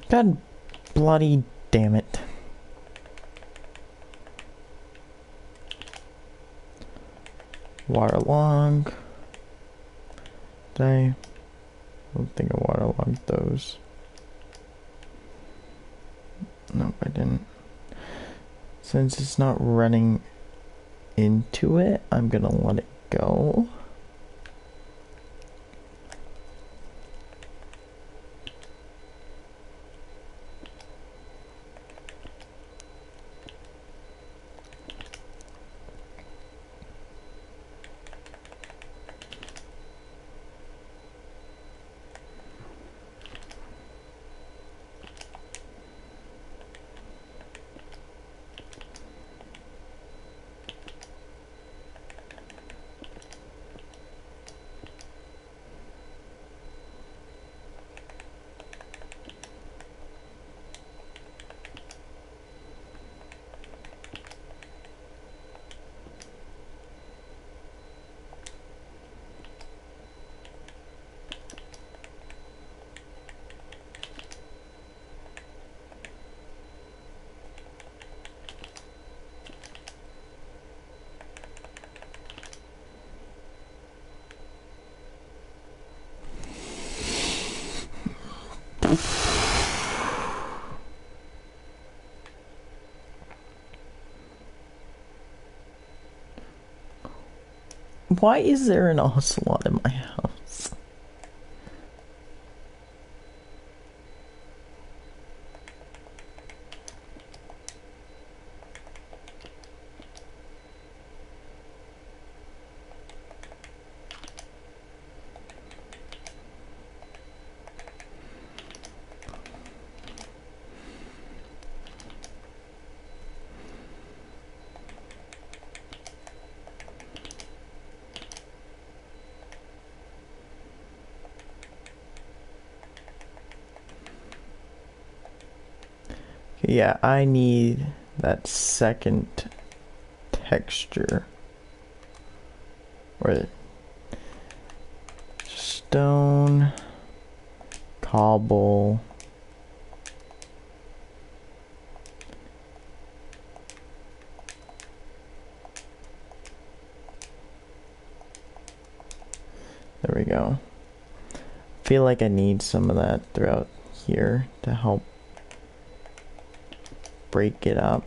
God bloody damn it. Waterlog. I don't think I waterlogged those. Nope, I didn't. Since it's not running into it, I'm gonna let it go. Why is there an ocelot in my house? Yeah, I need that second texture. Or stone, cobble. There we go. I feel like I need some of that throughout here to help break it up.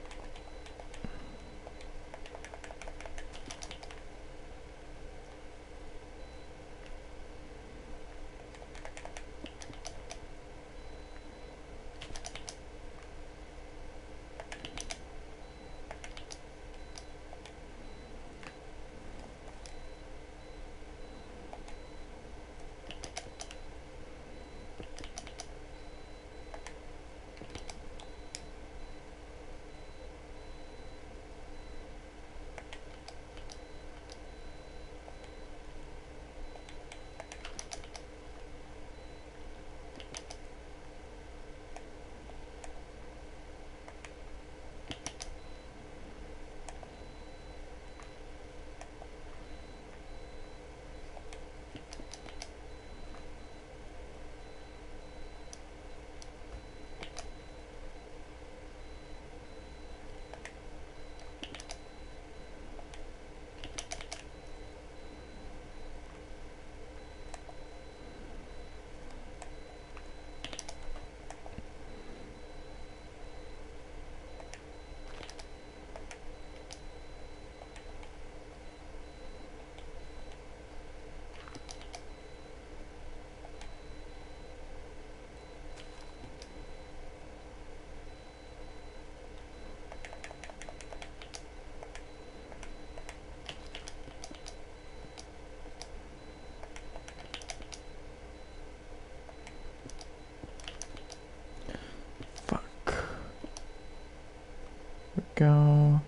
go.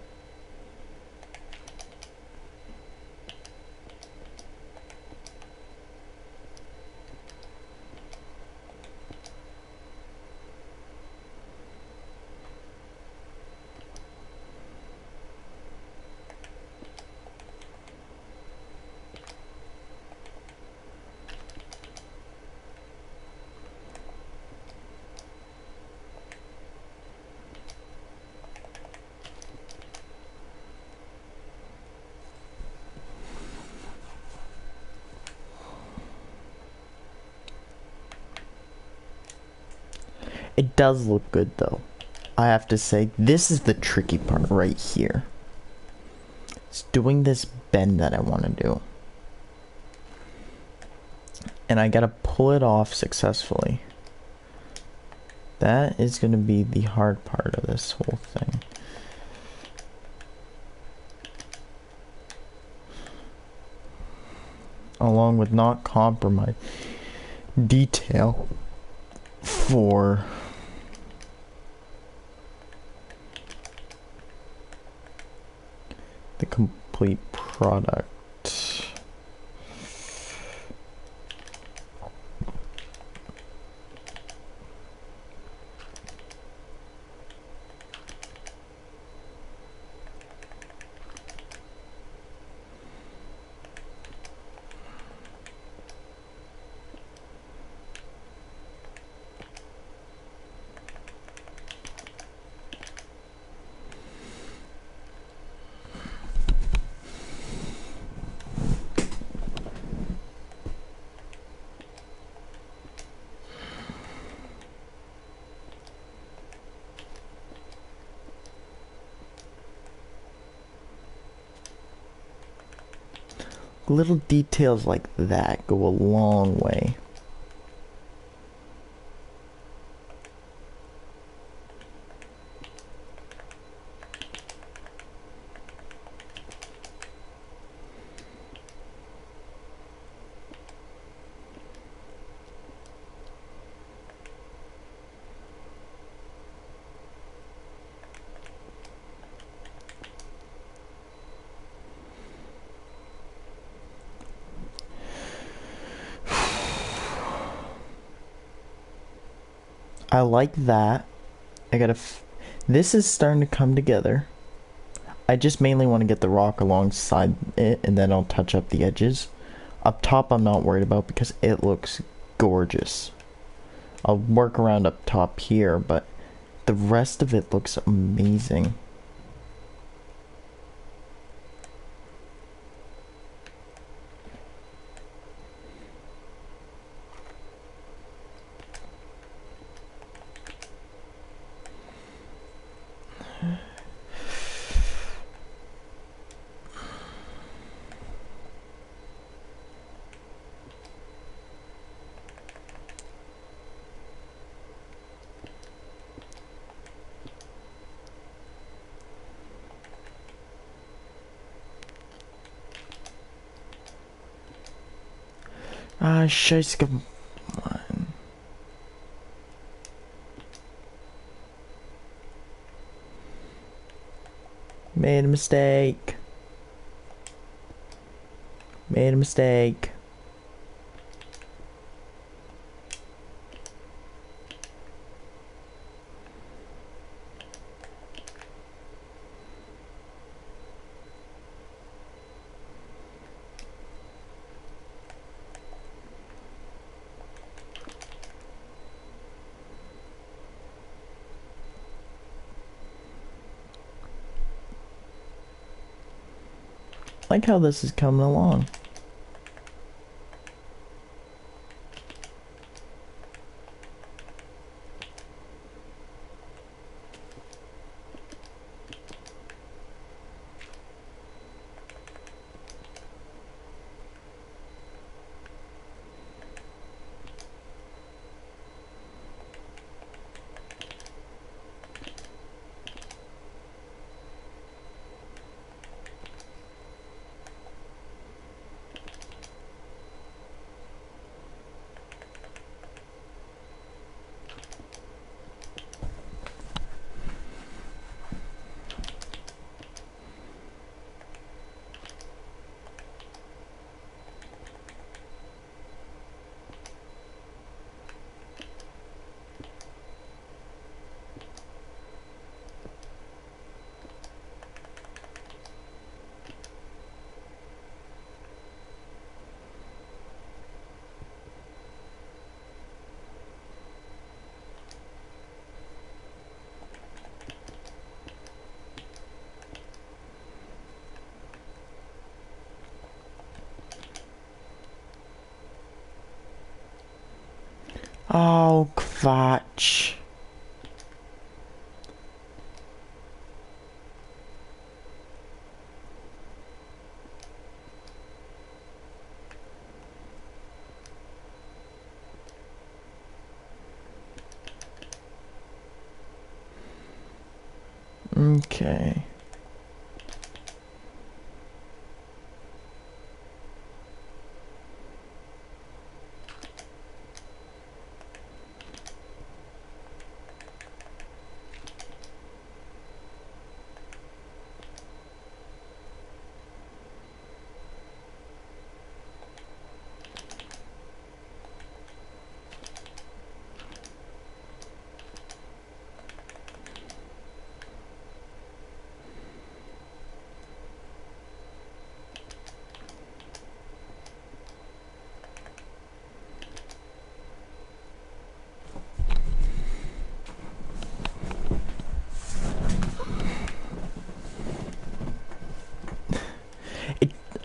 It does look good though. I have to say, this is the tricky part right here. It's doing this bend that I want to do. And I gotta pull it off successfully. That is gonna be the hard part of this whole thing. Along with not compromise detail for the complete product. Little details like that go a long way. I like that. I gotta this is starting to come together. I just mainly want to get the rock alongside it, and then I'll touch up the edges. Up top I'm not worried about because it looks gorgeous. I'll work around up top here, but the rest of it looks amazing. Ah, scheiße, come on. Made a mistake. Made a mistake. Like how this is coming along. Oh, Quatsch. Okay.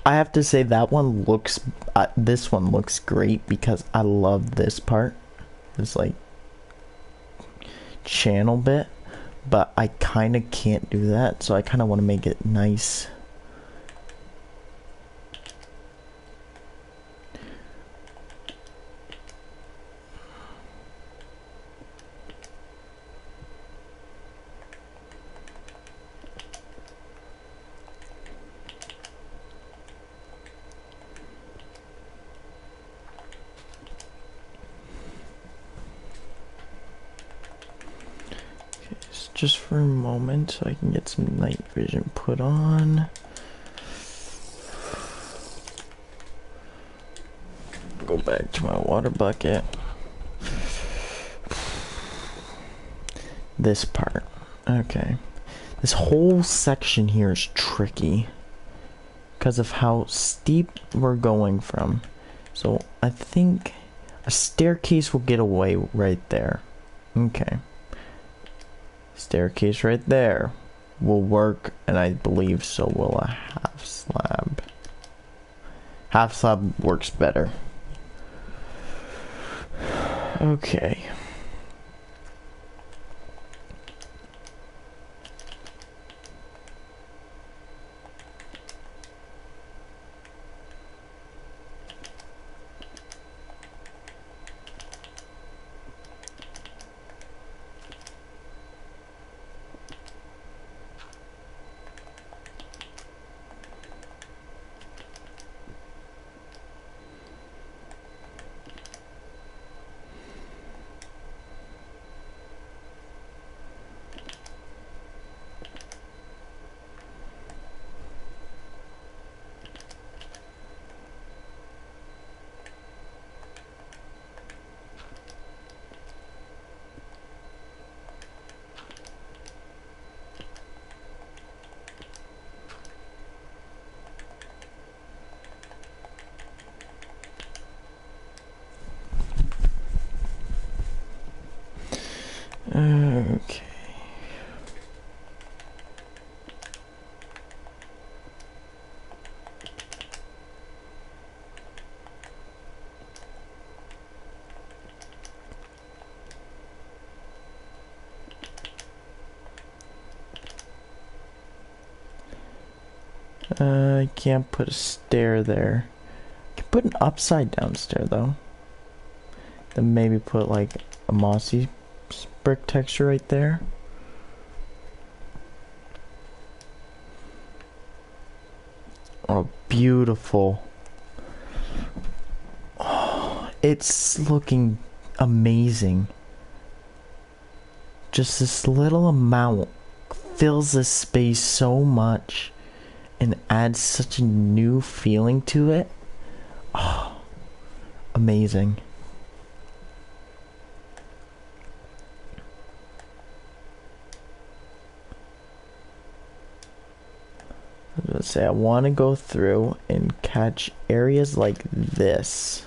I have to say that one looks, this one looks great because I love this part. This like channel bit, but I kind of can't do that, so I kind of want to make it nice. Just for a moment so I can get some night vision put on. Go back to my water bucket. This part. Okay. This whole section here is tricky because of how steep we're going from. So I think a staircase will get away right there. Okay. Staircase right there will work, and I believe so will a half slab. Half slab works better. Okay. Okay. I can't put a stair there. I can put an upside down stair though. Then maybe put like a mossy brick texture right there. Oh, beautiful. Oh, it's looking amazing. Just this little amount fills this space so much and adds such a new feeling to it. Oh, amazing. Let's say I want to go through and catch areas like this.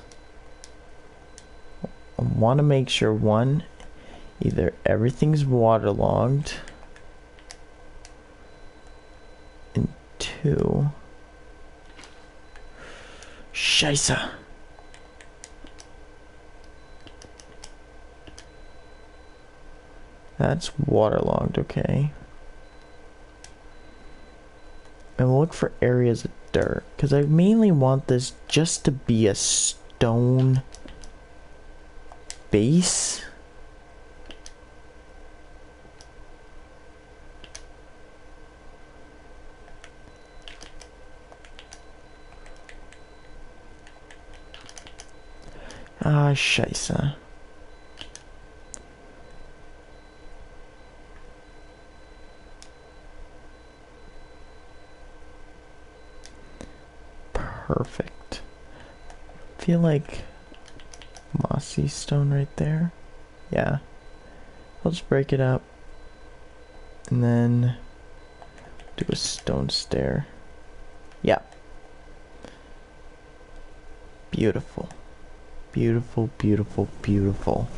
I want to make sure one, either everything's waterlogged, and two, Scheisse. That's waterlogged, okay. And we'll look for areas of dirt, because I mainly want this just to be a stone base. Ah, scheisse. Perfect. Feel like mossy stone right there. Yeah. I'll just break it up and then do a stone stair. Yeah. Beautiful. Beautiful, beautiful, beautiful.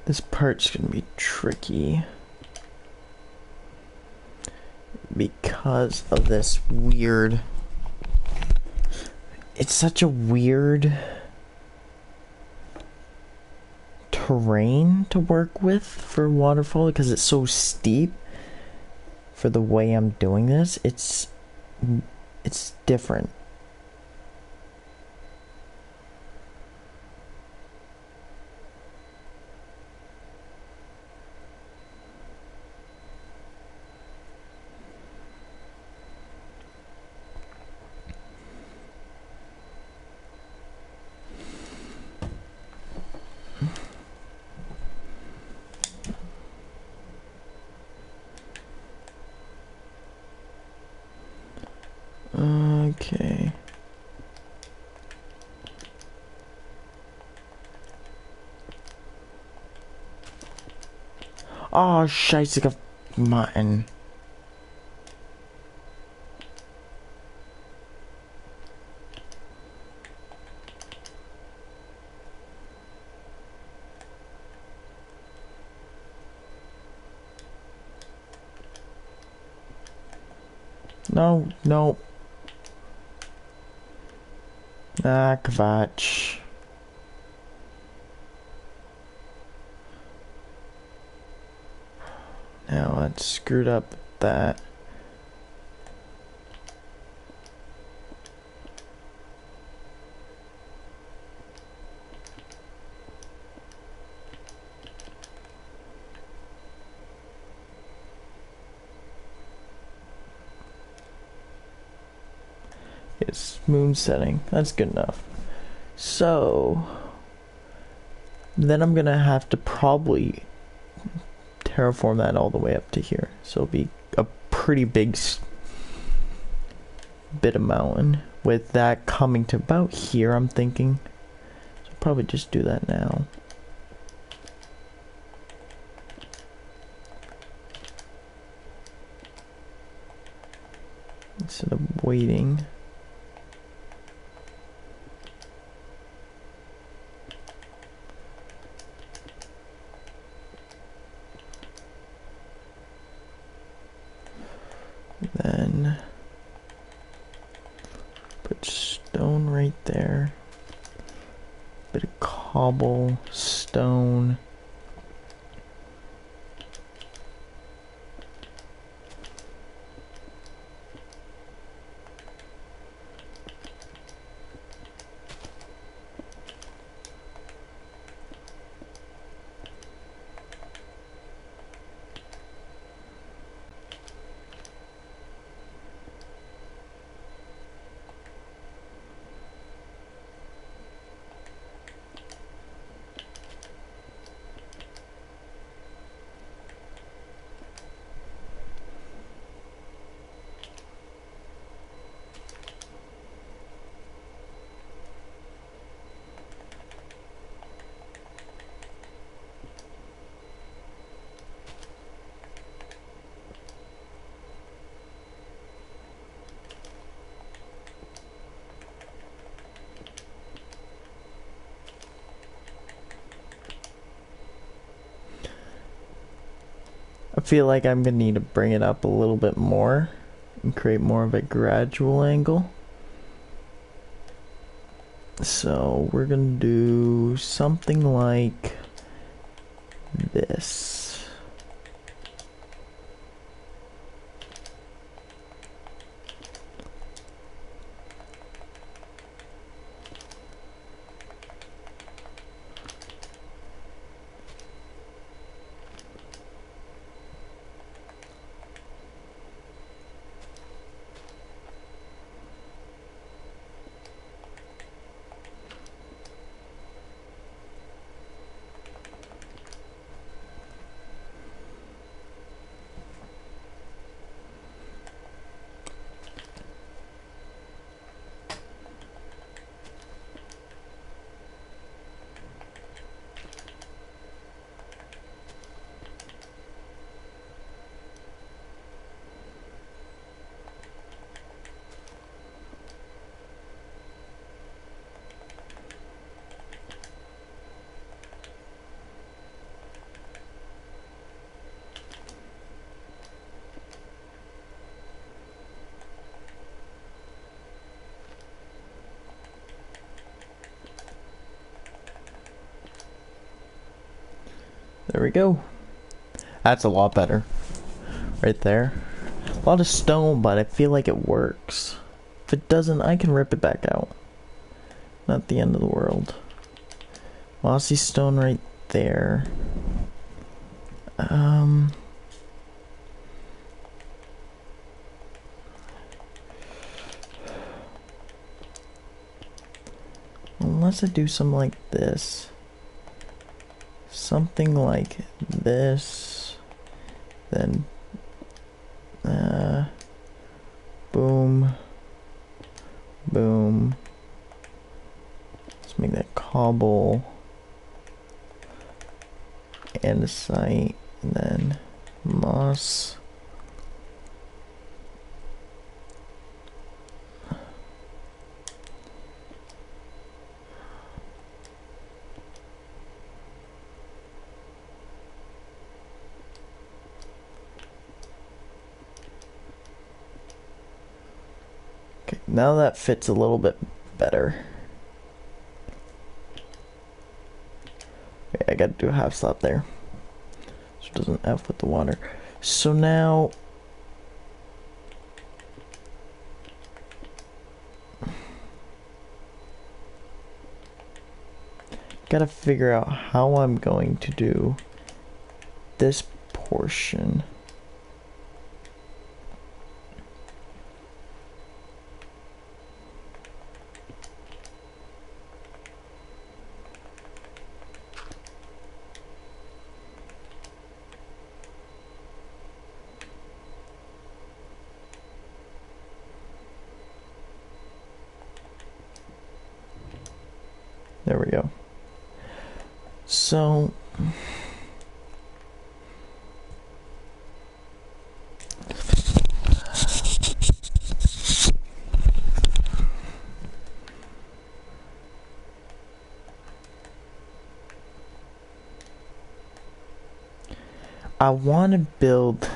This part's gonna be tricky because of this weird... It's such a weird terrain to work with for waterfall because it's so steep. For the way I'm doing this, it's different. Okay. Oh, scheiße, auf mutton. No, no. Ah, Quatsch. Now that's screwed up that. It's moon setting. That's good enough. So Then I'm gonna have to probably terraform that all the way up to here. So it'll be a pretty big bit of mountain. With that coming to about here, I'm thinking. So I'll probably just do that now. Instead of waiting. Then put stone right there. Bit of cobble, stone. I feel like I'm gonna need to bring it up a little bit more and create more of a gradual angle. So we're gonna do something like this. There we go. That's a lot better. Right there. A lot of stone, but I feel like it works. If it doesn't, I can rip it back out. Not the end of the world. Mossy stone right there. Unless I do something like this. Something like this. Then boom. Boom. Let's make that cobble. Andesite. And then moss. Okay, now that fits a little bit better. Okay, I gotta do a half slab there, so it doesn't F with the water. So now gotta figure out how I'm going to do this portion. There we go. So I want to build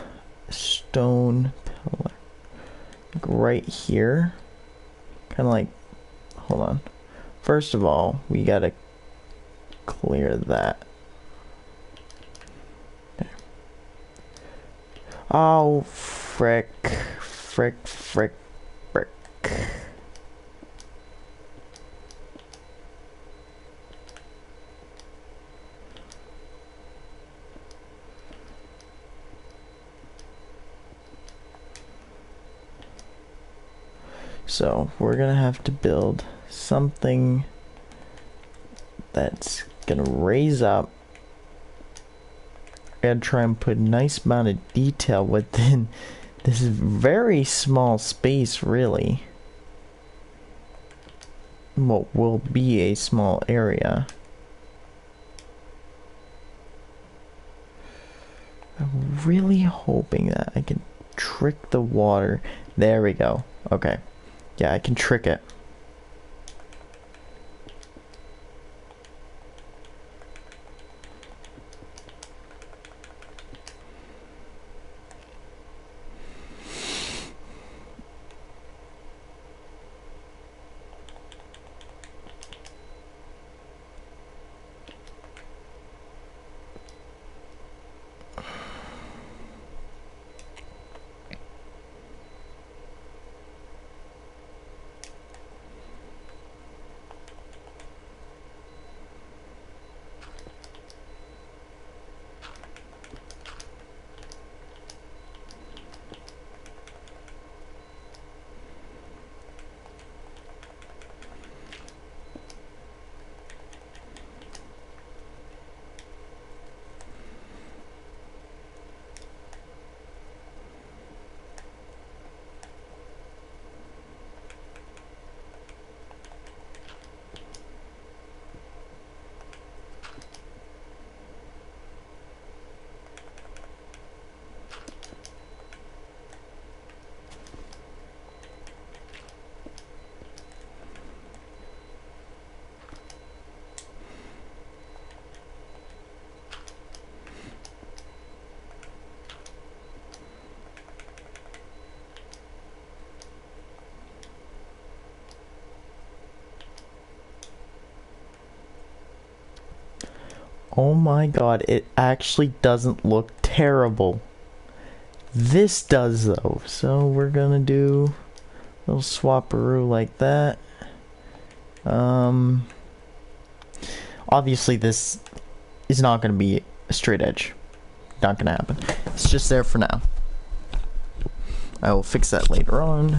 a stone pillar like right here. Kind of like, hold on. First of all, we gotta clear that. Okay. Oh, frick. So we're gonna have to build something that's gonna raise up and try and put a nice amount of detail within this very small space, really. What will be a small area. I'm really hoping that I can trick the water. There we go. Okay. Yeah, I can trick it. Oh my god, it actually doesn't look terrible. This does though. So we're gonna do a little swapperoo like that. Obviously this is not gonna be a straight edge. Not gonna happen. It's just there for now. I will fix that later on.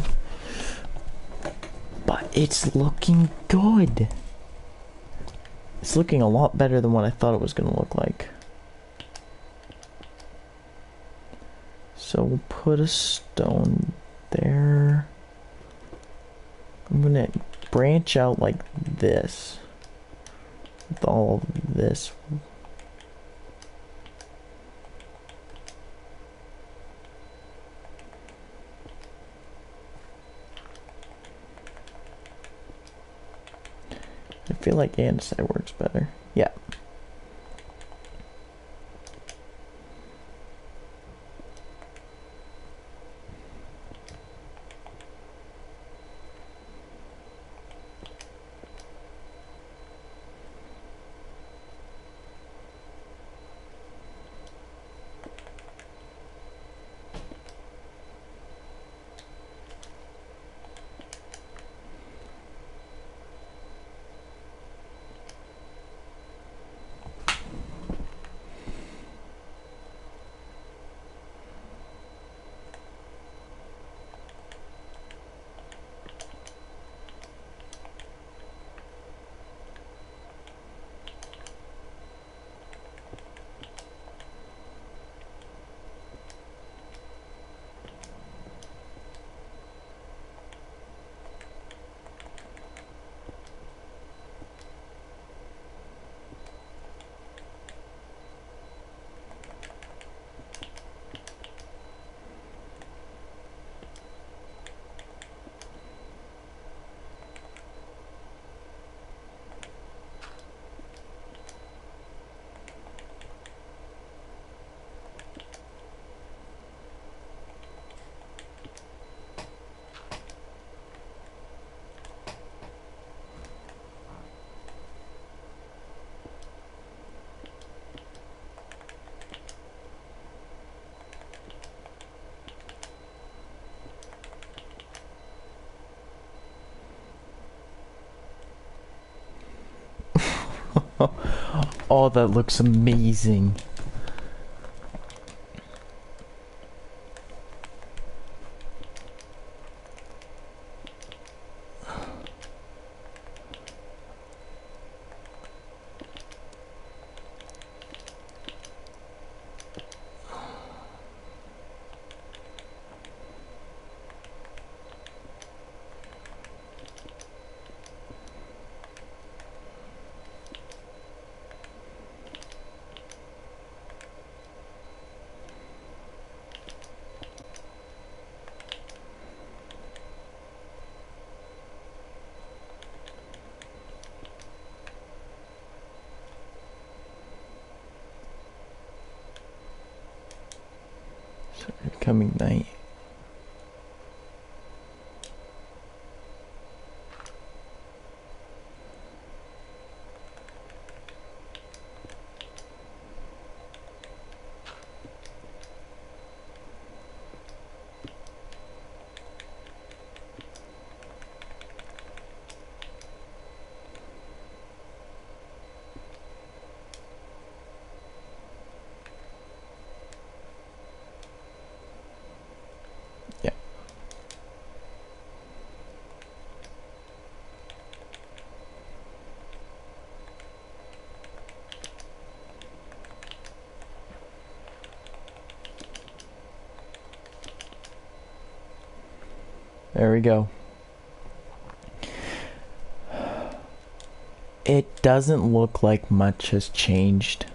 But it's looking good. It's looking a lot better than what I thought it was going to look like. So we'll put a stone there. I'm going to branch out like this. With all of this. I feel like andesite works better. Yeah. Oh, that looks amazing. Coming night. Yeah. There we go. It doesn't look like much has changed.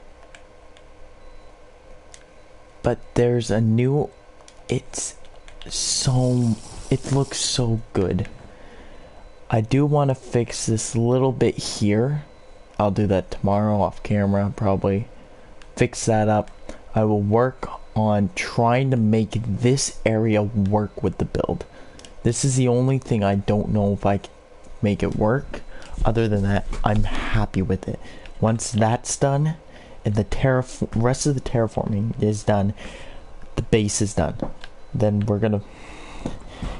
But there's a new... It looks so good. I do want to fix this little bit here. I'll do that tomorrow off camera, probably. Fix that up. I will work on trying to make this area work with the build. This is the only thing I don't know if I can make it work. Other than that, I'm happy with it. Once that's done, and the rest of the terraforming is done, the base is done. Then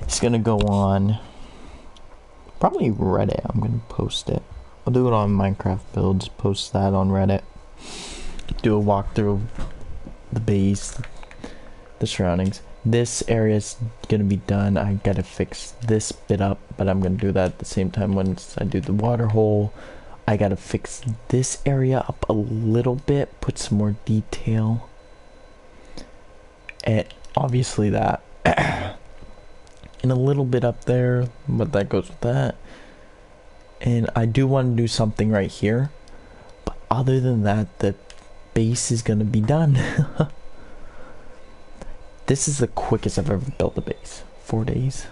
it's gonna go on probably Reddit. I'm gonna post it. I'll do it on Minecraft builds, post that on Reddit. Do a walkthrough of the base, the surroundings. This area's gonna be done. I gotta fix this bit up, but I'm gonna do that at the same time once I do the water hole. I gotta fix this area up a little bit, put some more detail. And obviously that. And a little bit up there, but that goes with that. And I do want to do something right here. But other than that, the base is gonna be done. This is the quickest I've ever built a base. 4 days.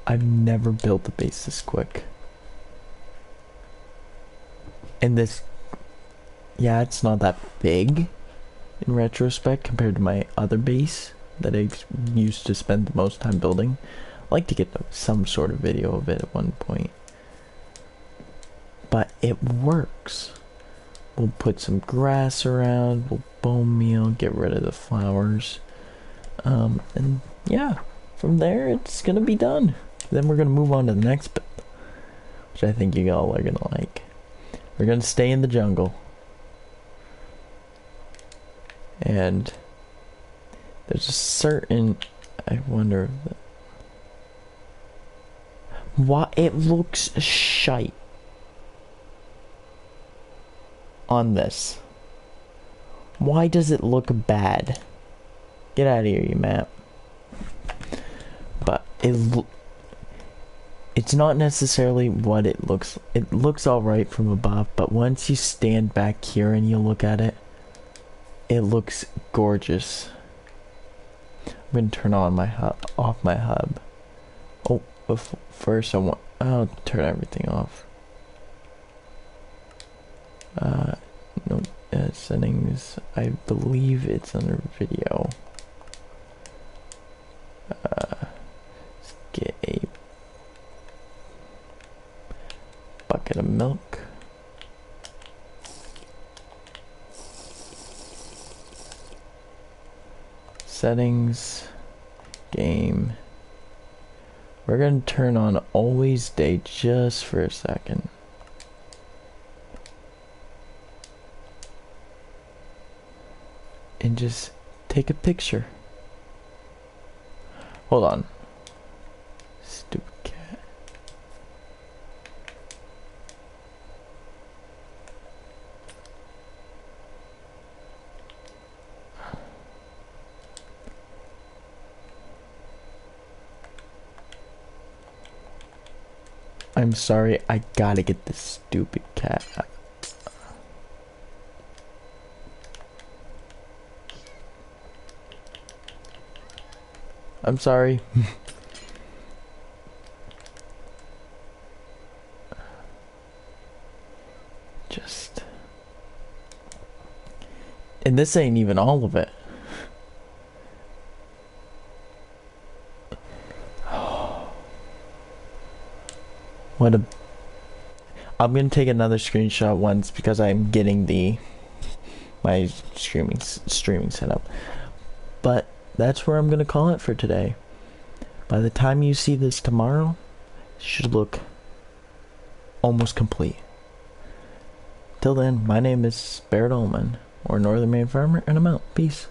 I've never built a base this quick. And this, yeah, it's not that big in retrospect compared to my other base that I used to spend the most time building. I'd like to get some sort of video of it at one point. But it works. We'll put some grass around, we'll bone meal, get rid of the flowers. And yeah, from there it's gonna be done. Then we're gonna move on to the next bit, which I think you all are gonna like. We're gonna stay in the jungle. And there's a certain, I wonder why it looks shite on this. Why does it look bad? Get out of here, you map. But it's not necessarily what it looks. It looks alright from above, but once you stand back here and you look at it, it looks gorgeous. I'm gonna turn on my off my hub. Oh, first I'll turn everything off. No, settings, I believe it's under video. Let's get a bucket of milk. Settings, game, We're gonna turn on always day just for a second. And just take a picture. Hold on. Stupid cat. I'm sorry, I gotta get this stupid cat out. I'm sorry. Just... And this ain't even all of it. What a... I'm gonna take another screenshot once because I'm getting my streaming set up. But that's where I'm gonna call it for today. By the time you see this tomorrow, it should look almost complete. Till then, my name is Barrett Ullman, or Northern Maine Farmer, and I'm out. Peace.